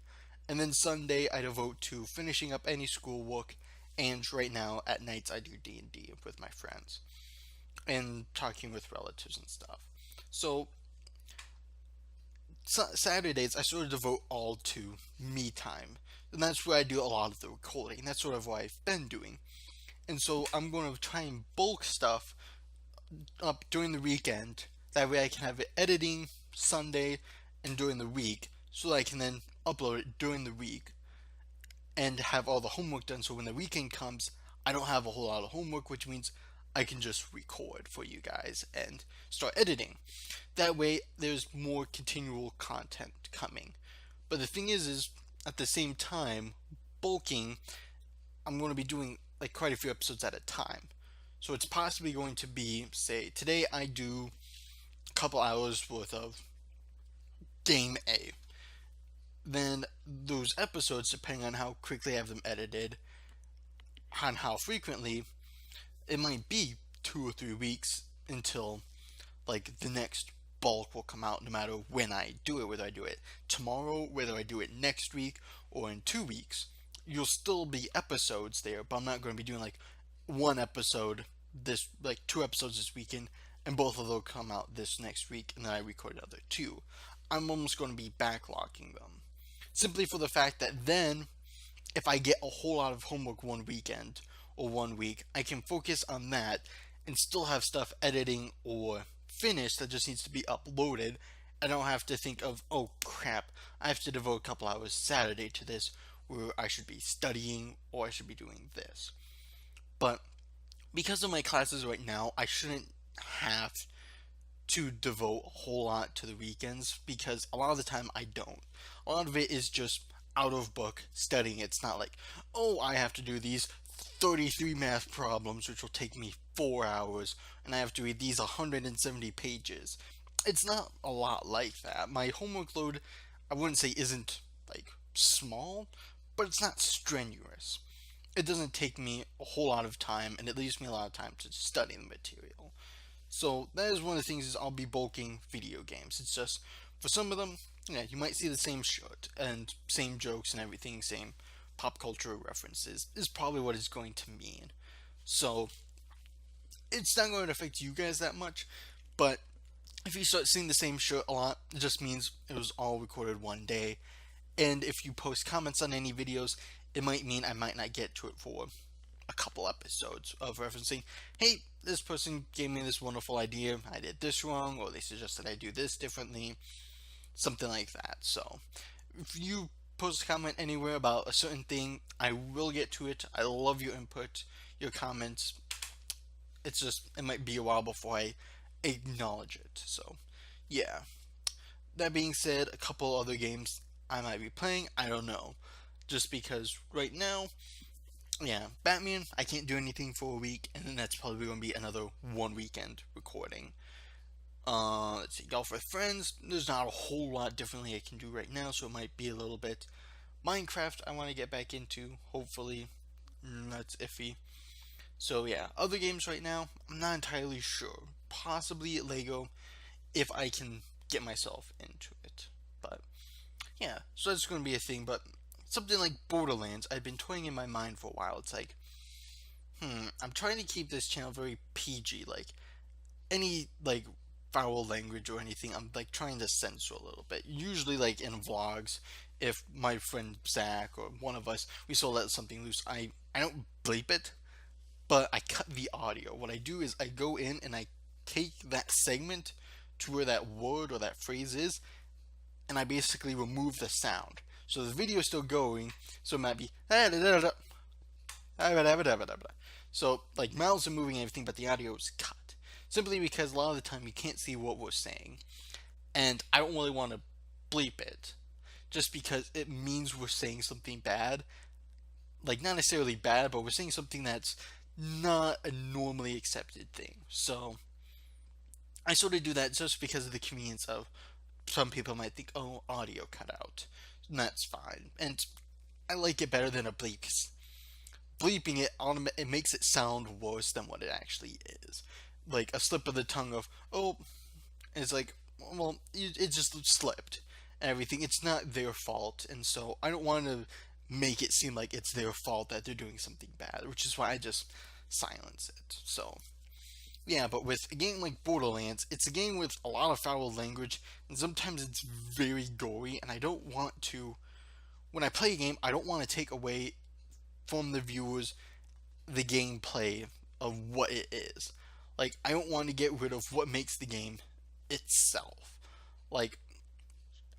And then Sunday I devote to finishing up any schoolwork, and right now at nights I do D&D with my friends and talking with relatives and stuff. So Saturdays I sort of devote all to me time, and that's where I do a lot of the recording. That's sort of what I've been doing. And so I'm going to try and bulk stuff up during the weekend. That way I can have it editing Sunday and during the week, so that I can then upload it during the week and have all the homework done, so when the weekend comes I don't have a whole lot of homework, which means I can just record for you guys and start editing. That way there's more continual content coming. But the thing is at the same time, bulking, I'm going to be doing like quite a few episodes at a time. So it's possibly going to be, say, today I do a couple hours worth of game A. then those episodes, depending on how quickly I have them edited, on how frequently, it might be 2 or 3 weeks until like the next bulk will come out, no matter when I do it, whether I do it tomorrow, whether I do it next week, or in 2 weeks. You'll still be episodes there, but I'm not going to be doing like one episode this, like 2 episodes this weekend, and both of those come out this next week, and then I record another two. I'm almost going to be backlogging them, simply for the fact that then if I get a whole lot of homework one weekend or one week, I can focus on that and still have stuff editing or finished that just needs to be uploaded. I don't have to think of, oh crap, I have to devote a couple hours Saturday to this where I should be studying or I should be doing this. But because of my classes right now, I shouldn't have to devote a whole lot to the weekends because a lot of the time I don't. A lot of it is just out of book studying. It's not like, oh, I have to do these 33 math problems, which will take me 4 hours, and I have to read these 170 pages. It's not a lot like that. My homework load, I wouldn't say isn't like small, but it's not strenuous. It doesn't take me a whole lot of time, and it leaves me a lot of time to study the material. So that is one of the things is I'll be bulking video games. It's just for some of them, yeah, you might see the same shit and same jokes and everything, same pop culture references is probably what it's going to mean. So it's not going to affect you guys that much, but if you start seeing the same shit a lot, it just means it was all recorded one day. And if you post comments on any videos, it might mean I might not get to it for a couple episodes of referencing, hey, this person gave me this wonderful idea, I did this wrong, or they suggested I do this differently, something like that. So, if you post a comment anywhere about a certain thing, I will get to it. I love your input, your comments. It's just, it might be a while before I acknowledge it. So, yeah. That being said, a couple other games I might be playing, I don't know. Just because right now, yeah, Batman, I can't do anything for a week, and then that's probably going to be another one weekend recording. Let's see, Golf with Friends, there's not a whole lot differently I can do right now, so it might be a little bit. Minecraft, I want to get back into, hopefully. That's iffy. So yeah, other games right now, I'm not entirely sure. Possibly Lego, if I can get myself into it. But yeah, so that's going to be a thing, but something like Borderlands, I've been toying in my mind for a while. It's like, I'm trying to keep this channel very PG. Like, any, like, foul language or anything, I'm, like, trying to censor a little bit. Usually, like, in vlogs, if my friend Zach or one of us, we still let something loose, I don't bleep it, but I cut the audio. What I do is I go in and I take that segment to where that word or that phrase is, and I basically remove the sound. So the video is still going, so it might be so like mouths are moving and everything, but the audio is cut. Simply because a lot of the time you can't see what we're saying. And I don't really want to bleep it. Just because it means we're saying something bad. Like not necessarily bad, but we're saying something that's not a normally accepted thing. So I sort of do that just because of the convenience of some people might think, oh, audio cut out. And that's fine. And I like it better than a bleep. Bleeping it, it makes it sound worse than what it actually is. Like a slip of the tongue of, oh, it's like, well, it just slipped and everything. It's not their fault. And so I don't want to make it seem like it's their fault that they're doing something bad, which is why I just silence it. So yeah, but with a game like Borderlands, it's a game with a lot of foul language, and sometimes it's very gory, and I don't want to, when I play a game, I don't want to take away from the viewers the gameplay of what it is. Like, I don't want to get rid of what makes the game itself. Like,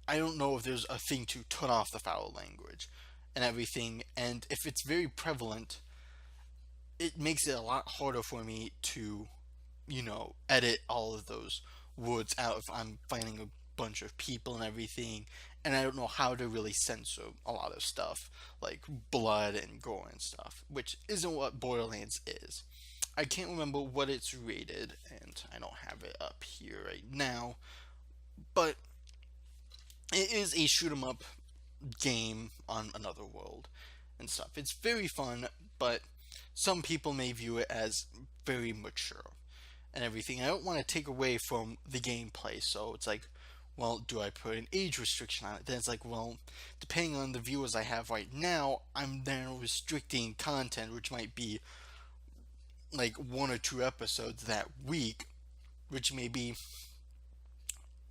I don't know if there's a thing to turn off the foul language and everything, and if it's very prevalent, it makes it a lot harder for me to edit all of those words out if I'm finding a bunch of people and everything, and I don't know how to really censor a lot of stuff, like blood and gore and stuff, which isn't what Borderlands is. I can't remember what it's rated, and I don't have it up here right now, but it is a shoot 'em up game on another world and stuff. It's very fun, but some people may view it as very mature and everything. I don't want to take away from the gameplay, so it's like, well, do I put an age restriction on it? Then it's like, well, depending on the viewers I have right now, I'm then restricting content, which might be like 1 or 2 episodes that week, which may be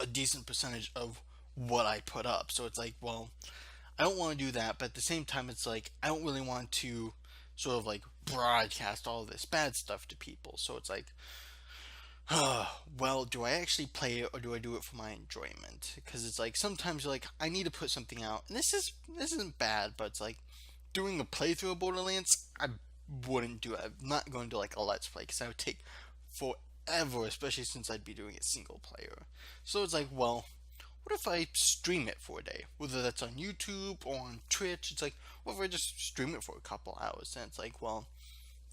a decent percentage of what I put up. So it's like, well, I don't want to do that, but at the same time, it's like I don't really want to sort of like broadcast all this bad stuff to people. So it's like, well, do I actually play it or do I do it for my enjoyment? Because it's like sometimes you're like, I need to put something out, and this isn't bad, but it's like doing a playthrough of Borderlands, I wouldn't do it. I'm not going to like a let's play because that would take forever, especially since I'd be doing it single player. So it's like, well, what if I stream it for a day? Whether that's on YouTube or on Twitch, it's like, what if I just stream it for a couple hours? And it's like, well,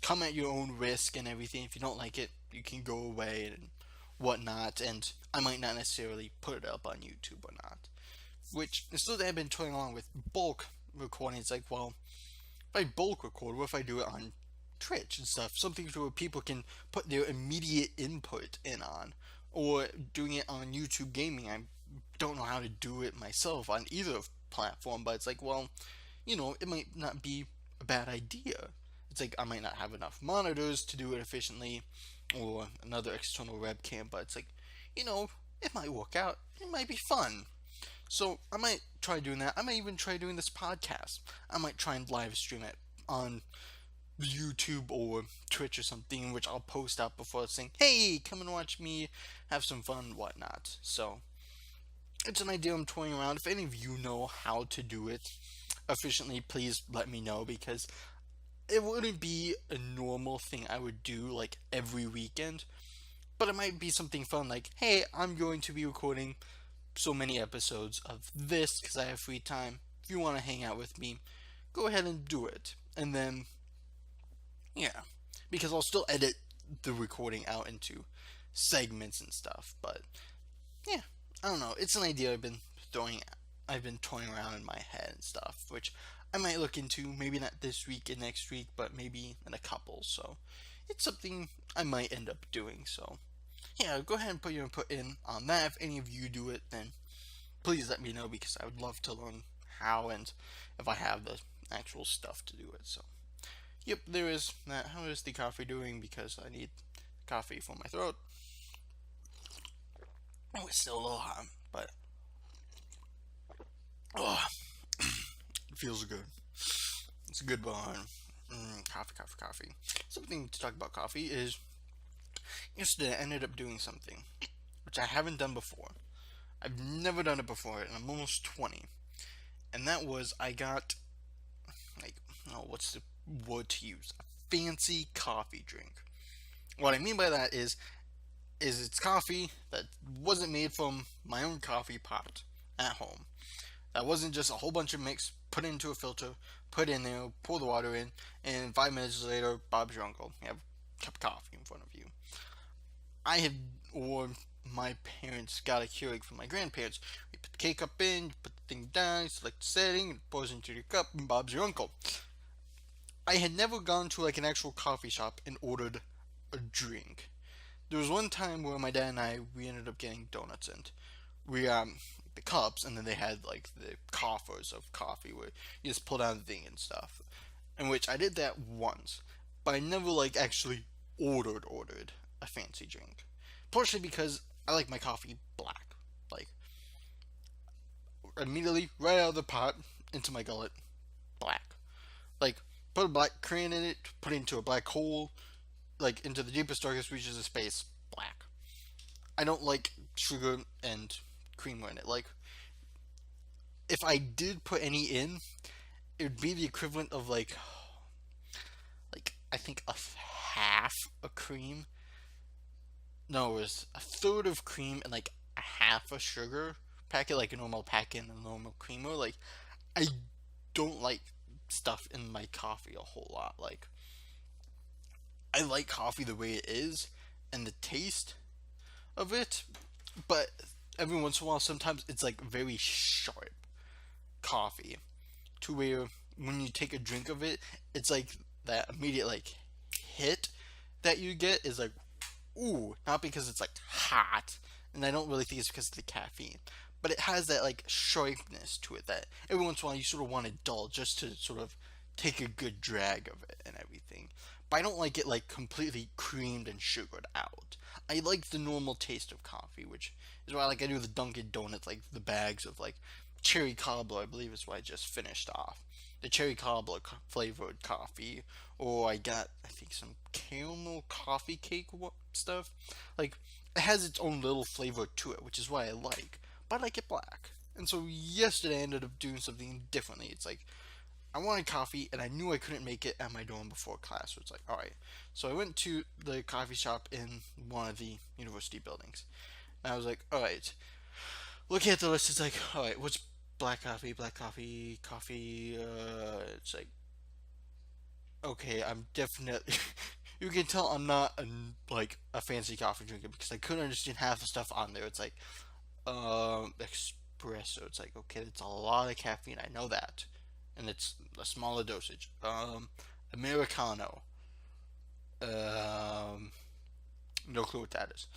come at your own risk and everything. If you don't like it, you can go away and whatnot. And I might not necessarily put it up on YouTube or not. Which is still that I've been toying along with bulk recording. It's like, well, if I bulk record, what if I do it on Twitch and stuff? Something where people can put their immediate input in on. Or doing it on YouTube Gaming. I don't know how to do it myself on either platform, but it's like, well, it might not be a bad idea. It's like I might not have enough monitors to do it efficiently or another external webcam, but it's like, it might work out. It might be fun. So I might try doing that. I might even try doing this podcast. I might try and live stream it on YouTube or Twitch or something, in which I'll post out before saying, hey, come and watch me have some fun, whatnot. So it's an idea I'm toying around. If any of you know how to do it efficiently, please let me know, because it wouldn't be a normal thing I would do like every weekend, but it might be something fun like, hey, I'm going to be recording so many episodes of this because I have free time. If you want to hang out with me, go ahead and do it. And then, yeah, because I'll still edit the recording out into segments and stuff, but yeah, I don't know. It's an idea I've been toying around in my head and stuff, which I might look into. Maybe not this week and next week, but maybe in a couple. So it's something I might end up doing. So yeah, go ahead and put your input in on that. If any of you do it, then please let me know, because I would love to learn how and if I have the actual stuff to do it. So yep, there is that. How is the coffee doing? Because I need coffee for my throat. Oh, it's still a little hot, but oh, it feels good. It's a good bun. Coffee, coffee, coffee. Something to talk about coffee is yesterday I ended up doing something which I haven't done before. I've never done it before, and I'm almost 20. And that was I got like, oh, what's the word to use? A fancy coffee drink. What I mean by that is it's coffee that wasn't made from my own coffee pot at home. That wasn't just a whole bunch of mix, put into a filter, put in there, pour the water in, and 5 minutes later, Bob's your uncle. You have a cup of coffee in front of you. I have, or my parents got a Keurig from my grandparents. You put the K cup in, you put the thing down, select the setting, it pours into your cup, and Bob's your uncle. I had never gone to like an actual coffee shop and ordered a drink. There was one time where my dad and we ended up getting donuts, and we the cups, and then they had like the coffers of coffee where you just pull down the thing and stuff. In which I did that once, but I never like actually ordered a fancy drink. Partially because I like my coffee black, like immediately right out of the pot into my gullet, black. Like put a black crayon in it, put it into a black hole, like into the deepest darkest reaches of space, black. I don't like sugar and creamer in it. Like, if I did put any in, it would be the equivalent of like I think a half a cream. No, it was a third of cream and like a half a sugar packet, like a normal packet and a normal creamer. Like, I don't like stuff in my coffee a whole lot. Like, I like coffee the way it is and the taste of it, but every once in a while, sometimes it's like very sharp coffee to where when you take a drink of it, it's like that immediate like hit that you get is like, ooh, not because it's like hot, and I don't really think it's because of the caffeine, but it has that like sharpness to it that every once in a while you sort of want to dull just to sort of take a good drag of it and everything. But I don't like it like completely creamed and sugared out. I like the normal taste of coffee, which is why like I do the Dunkin' Donuts, like the bags of like cherry cobbler, I believe is what I just finished off. The cherry cobbler flavored coffee, or I got I think some caramel coffee cake stuff. Like it has its own little flavor to it, which is why I like. But I like it black. And so yesterday I ended up doing something differently. It's like I wanted coffee, and I knew I couldn't make it at my dorm before class. So it's like, all right. So I went to the coffee shop in one of the university buildings, and I was like, all right. Looking at the list, it's like, all right, what's black coffee? Black coffee, coffee. It's like, okay, I'm definitely. You can tell I'm not like a fancy coffee drinker because I couldn't understand half the stuff on there. It's like, espresso. It's like, okay, that's a lot of caffeine. I know that, and it's a smaller dosage. Americano. Um, no clue what that is.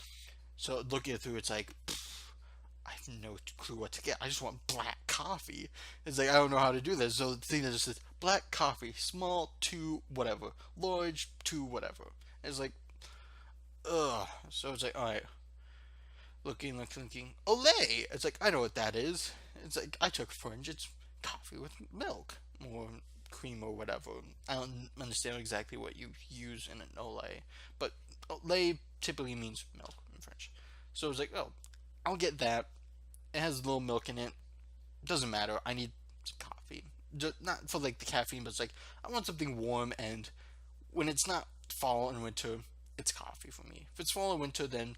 So looking through, it's like, I have no clue what to get. I just want black coffee. It's like I don't know how to do this. So the thing that just says black coffee, small to whatever, large to whatever. It's like, ugh. So it's like, all right, looking. Olay. It's like I know what that is. It's like I took French. It's coffee with milk or cream or whatever. I don't understand exactly what you use in an Olay, but Olay typically means milk in French. So it's like, oh, I'll get that. It has a little milk in it. Doesn't matter. I need some coffee. Just not for like the caffeine, but it's like I want something warm. And when it's not fall and winter, it's coffee for me. If it's fall and winter, then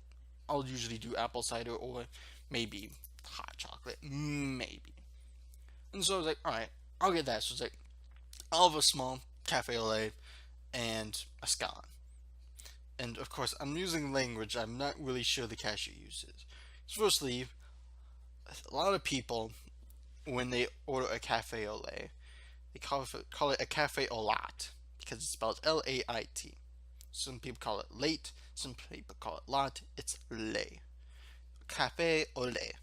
I'll usually do apple cider or maybe hot chocolate, maybe. And so I was like, all right, I'll get that. So it's like I'll have a small cafe au lait and a scone. And of course, I'm using language I'm not really sure the cashier uses. Firstly, a lot of people, when they order a cafe au lait, they call it a cafe au lat because it's spelled L-A-I-T. Some people call it late, some people call it lat. It's lait. Cafe au lait.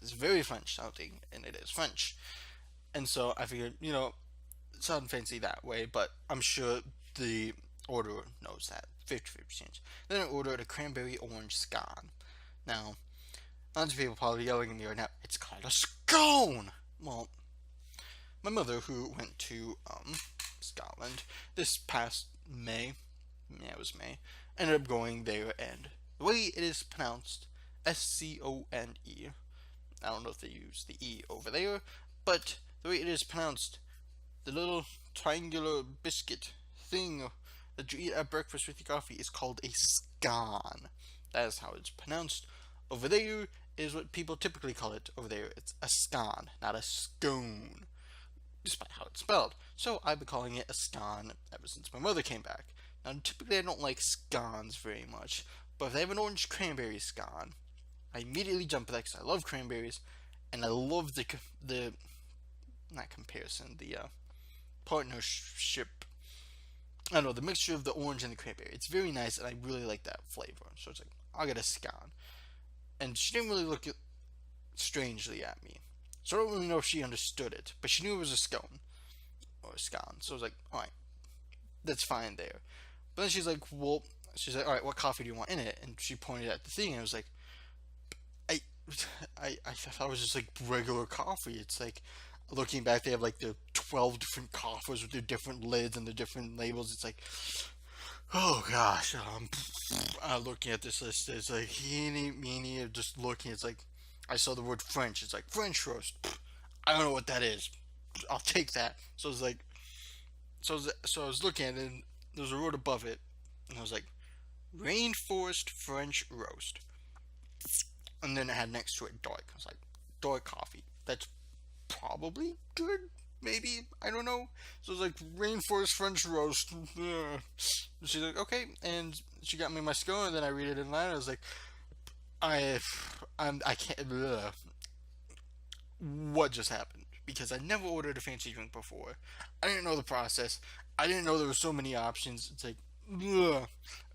It's very French sounding, and it is French. And so I figured, sound fancy that way, but I'm sure the orderer knows that. 50-50 chance. Then I ordered a cranberry orange scone. Now, lots of people probably yelling at me right now, it's called a scone! Well, my mother, who went to Scotland this past May, yeah, it was May, ended up going there, and the way it is pronounced, S-C-O-N-E, I don't know if they use the E over there, but the way it is pronounced, the little triangular biscuit thing that you eat at breakfast with your coffee is called a scone. That is how it's pronounced. Over there is what people typically call it over there. It's a scone, not a scone, despite how it's spelled. So I've been calling it a scone ever since my mother came back. Now, typically I don't like scones very much, but if they have an orange cranberry scone, I immediately jump to that because I love cranberries, and I love the not comparison, the partnership. I don't know, the mixture of the orange and the cranberry. It's very nice, and I really like that flavor. So it's like, I'll get a scone. And she didn't really look strangely at me. So I don't really know if she understood it, but she knew it was a scone. Or a scone. So I was like, alright, that's fine there. But then she's like, alright, what coffee do you want in it? And she pointed at the thing, and I was like, I thought it was just like regular coffee. It's like, looking back, they have like the 12 different coffers with their different lids and the different labels. It's like, oh gosh, looking at this list, it's like, eeny, meeny, just looking, it's like, I saw the word French, it's like, French roast, I don't know what that is, I'll take that. So it's like, so I was looking at it, and there's a word above it, and I was like, rainforest French roast. And then it had next to it dark. I was like, dark coffee. That's probably good. Maybe. I don't know. So it was like rainforest French roast. She's like, okay. And she got me my scone, and then I read it in line. I was like, I can't. What just happened? because I never ordered a fancy drink before. I didn't know the process. I didn't know there were so many options. It's like, ugh.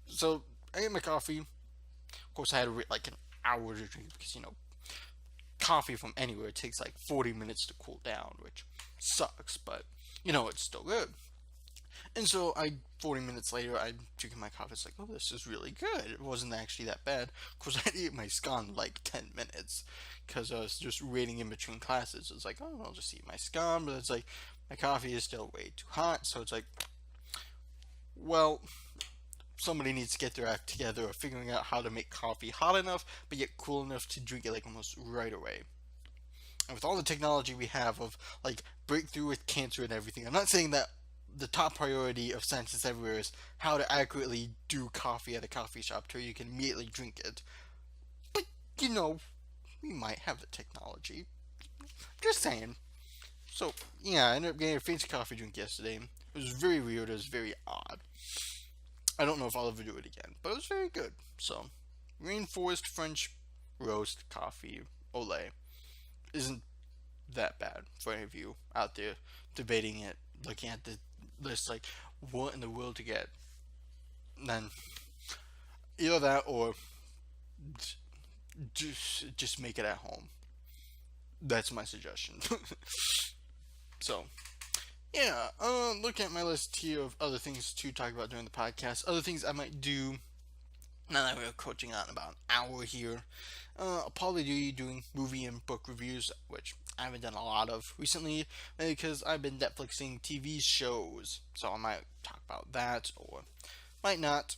So I ate my coffee. Of course, I had to wait like an hour to drink because coffee from anywhere takes like 40 minutes to cool down, which sucks, but it's still good. And so 40 minutes later, I'm drinking my coffee. It's like, oh, this is really good. It wasn't actually that bad. Of course, I ate my scone in like 10 minutes because I was just waiting in between classes. It's like, oh, I'll just eat my scone, but it's like, my coffee is still way too hot. So it's like, well, somebody needs to get their act together of figuring out how to make coffee hot enough, but yet cool enough to drink it like almost right away. And with all the technology we have of like breakthrough with cancer and everything, I'm not saying that the top priority of scientists everywhere is how to accurately do coffee at a coffee shop to where you can immediately drink it. But we might have the technology. Just saying. So yeah, I ended up getting a fancy coffee drink yesterday. It was very weird. It was very odd. I don't know if I'll ever do it again, but it was very good. So, rainforest French roast coffee Olay isn't that bad for any of you out there debating it, looking at the list like, what in the world to get. Then either that or just make it at home. That's my suggestion. So yeah, looking at my list here of other things to talk about during the podcast, other things I might do now that we're coaching on about an hour here. I'll probably be doing movie and book reviews, which I haven't done a lot of recently, because I've been Netflixing TV shows. So I might talk about that, or might not.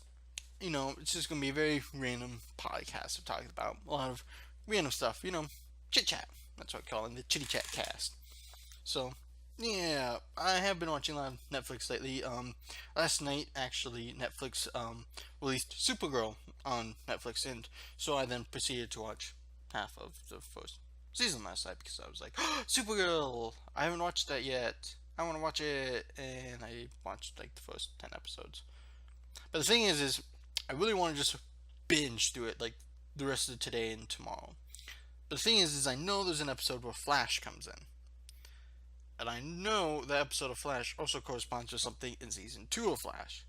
It's just going to be a very random podcast of talking about a lot of random stuff. Chit-chat. That's what I'm calling the Chitty-Chat cast. So, yeah, I have been watching a lot of Netflix lately. Last night, actually, Netflix released Supergirl on Netflix, and so I then proceeded to watch half of the first season last night because I was like, oh, Supergirl! I haven't watched that yet. I want to watch it, and I watched like the first 10 episodes. But the thing is I really want to just binge through it like the rest of today and tomorrow. But the thing is I know there's an episode where Flash comes in. And I know the episode of Flash also corresponds to something in Season 2 of Flash.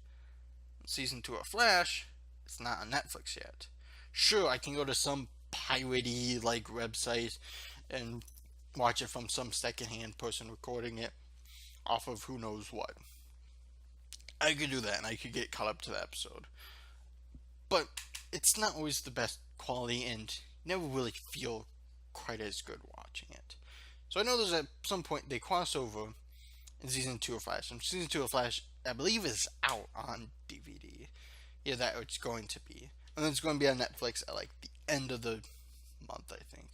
Season 2 of Flash, it's not on Netflix yet. Sure, I can go to some piratey like website and watch it from some secondhand person recording it off of who knows what. I could do that and I could get caught up to the episode. But it's not always the best quality and never really feel quite as good watching it. So I know there's at some point they cross over in Season 2 of Flash. And Season 2 of Flash, I believe, is out on DVD. Yeah, that it's going to be. And then it's going to be on Netflix at like the end of the month, I think.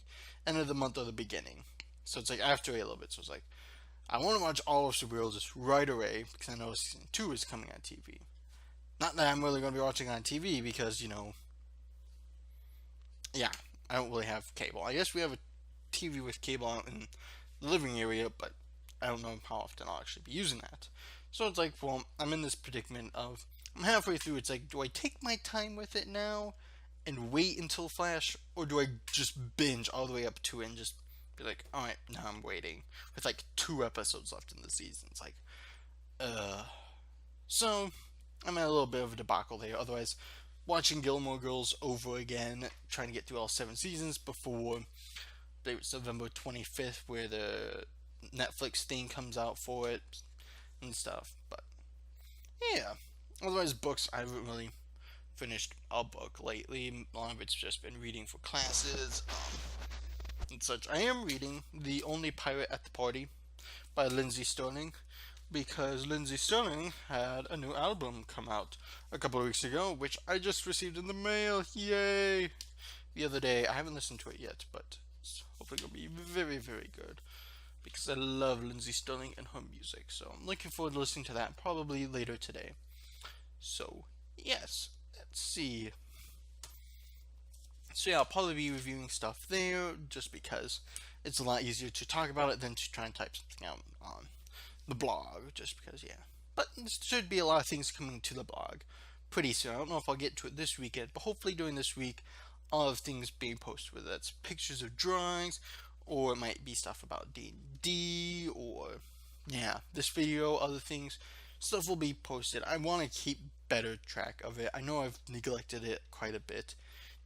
End of the month or the beginning. So it's like after a little bit. So it's like, I want to watch all of Supergirl just right away because I know Season 2 is coming on TV. Not that I'm really going to be watching on TV because, yeah, I don't really have cable. I guess we have a TV with cable out in the living area, but I don't know how often I'll actually be using that. So it's like, well, I'm in this predicament of, I'm halfway through, it's like, do I take my time with it now and wait until Flash, or do I just binge all the way up to it and just be like, alright, now I'm waiting, with like 2 episodes left in the season. It's like, so, I'm at a little bit of a debacle there. Otherwise, watching Gilmore Girls over again, trying to get through all 7 seasons before it's November 25th, where the Netflix thing comes out for it and stuff. But yeah, otherwise books, I haven't really finished a book lately. A lot of it's just been reading for classes and such. I am reading The Only Pirate at the Party by Lindsay Sterling, because Lindsay Sterling had a new album come out a couple of weeks ago, which I just received in the mail. Yay! The other day. I haven't listened to it yet, but it's hopefully going to be very, very good, because I love Lindsay Sterling and her music. So I'm looking forward to listening to that probably later today. So, yes. Let's see. So yeah, I'll probably be reviewing stuff there, just because it's a lot easier to talk about it than to try and type something out on the blog, just because, yeah. But there should be a lot of things coming to the blog pretty soon. I don't know if I'll get to it this weekend, but hopefully during this week, I'll have things being posted, whether that's pictures of drawings, or it might be stuff about D&D, or yeah, this video, other things. Stuff will be posted. I want to keep better track of it. I know I've neglected it quite a bit,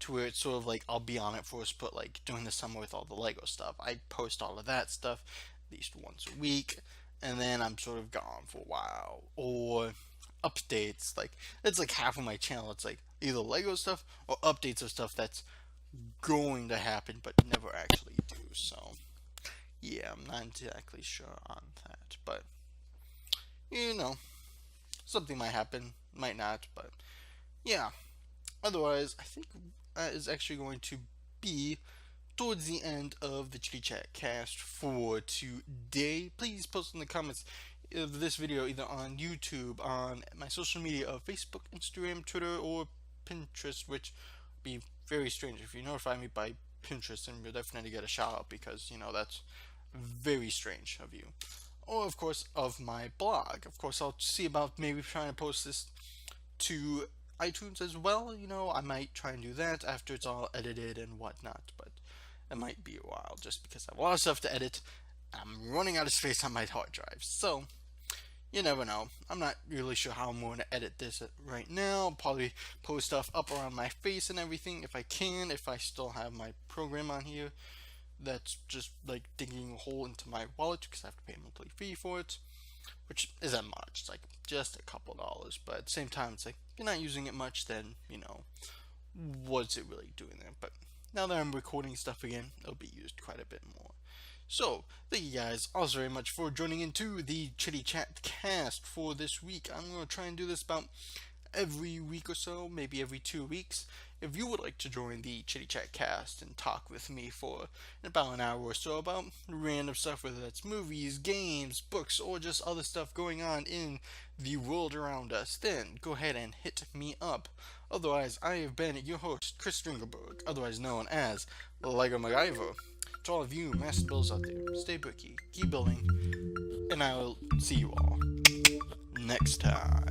to where it's sort of like I'll be on it for a split, like during the summer with all the Lego stuff. I post all of that stuff at least once a week, and then I'm sort of gone for a while. Or updates, like it's like half of my channel. It's like either Lego stuff or updates of stuff that's going to happen but never actually do. So yeah, I'm not exactly sure on that, but you know, something might happen, might not, but yeah. Otherwise, I think that is actually going to be towards the end of the Chitty-Chat cast for today. Please post in the comments of this video either on YouTube, on my social media of Facebook, Instagram, Twitter, or Pinterest, which would be very strange. If you notify me by Pinterest, then you'll definitely get a shout out, because, you know, that's very strange of you. Or, of course, of my blog. Of course, I'll see about maybe trying to post this to iTunes as well. You know, I might try and do that after it's all edited and whatnot, but it might be a while just because I have a lot of stuff to edit. I'm running out of space on my hard drive, so you never know. I'm not really sure how I'm going to edit this right now. I'll probably post stuff up around my face and everything if I can, if I still have my program on here. That's just like digging a hole into my wallet because I have to pay a monthly fee for it, which isn't much. It's like just a couple dollars, but at the same time, it's like if you're not using it much, then you know, what's it really doing there? But now that I'm recording stuff again, it'll be used quite a bit more. So, thank you guys all very much for joining into the Chitty-Chat cast for this week. I'm going to try and do this about every week or so, maybe every 2 weeks. If you would like to join the Chitty-Chat cast and talk with me for about an hour or so about random stuff, whether that's movies, games, books, or just other stuff going on in the world around us, then go ahead and hit me up. Otherwise, I have been your host, Chris Stringerberg, otherwise known as Lego MacGyver. To all of you master builders out there, stay bricky, keep building, and I will see you all next time.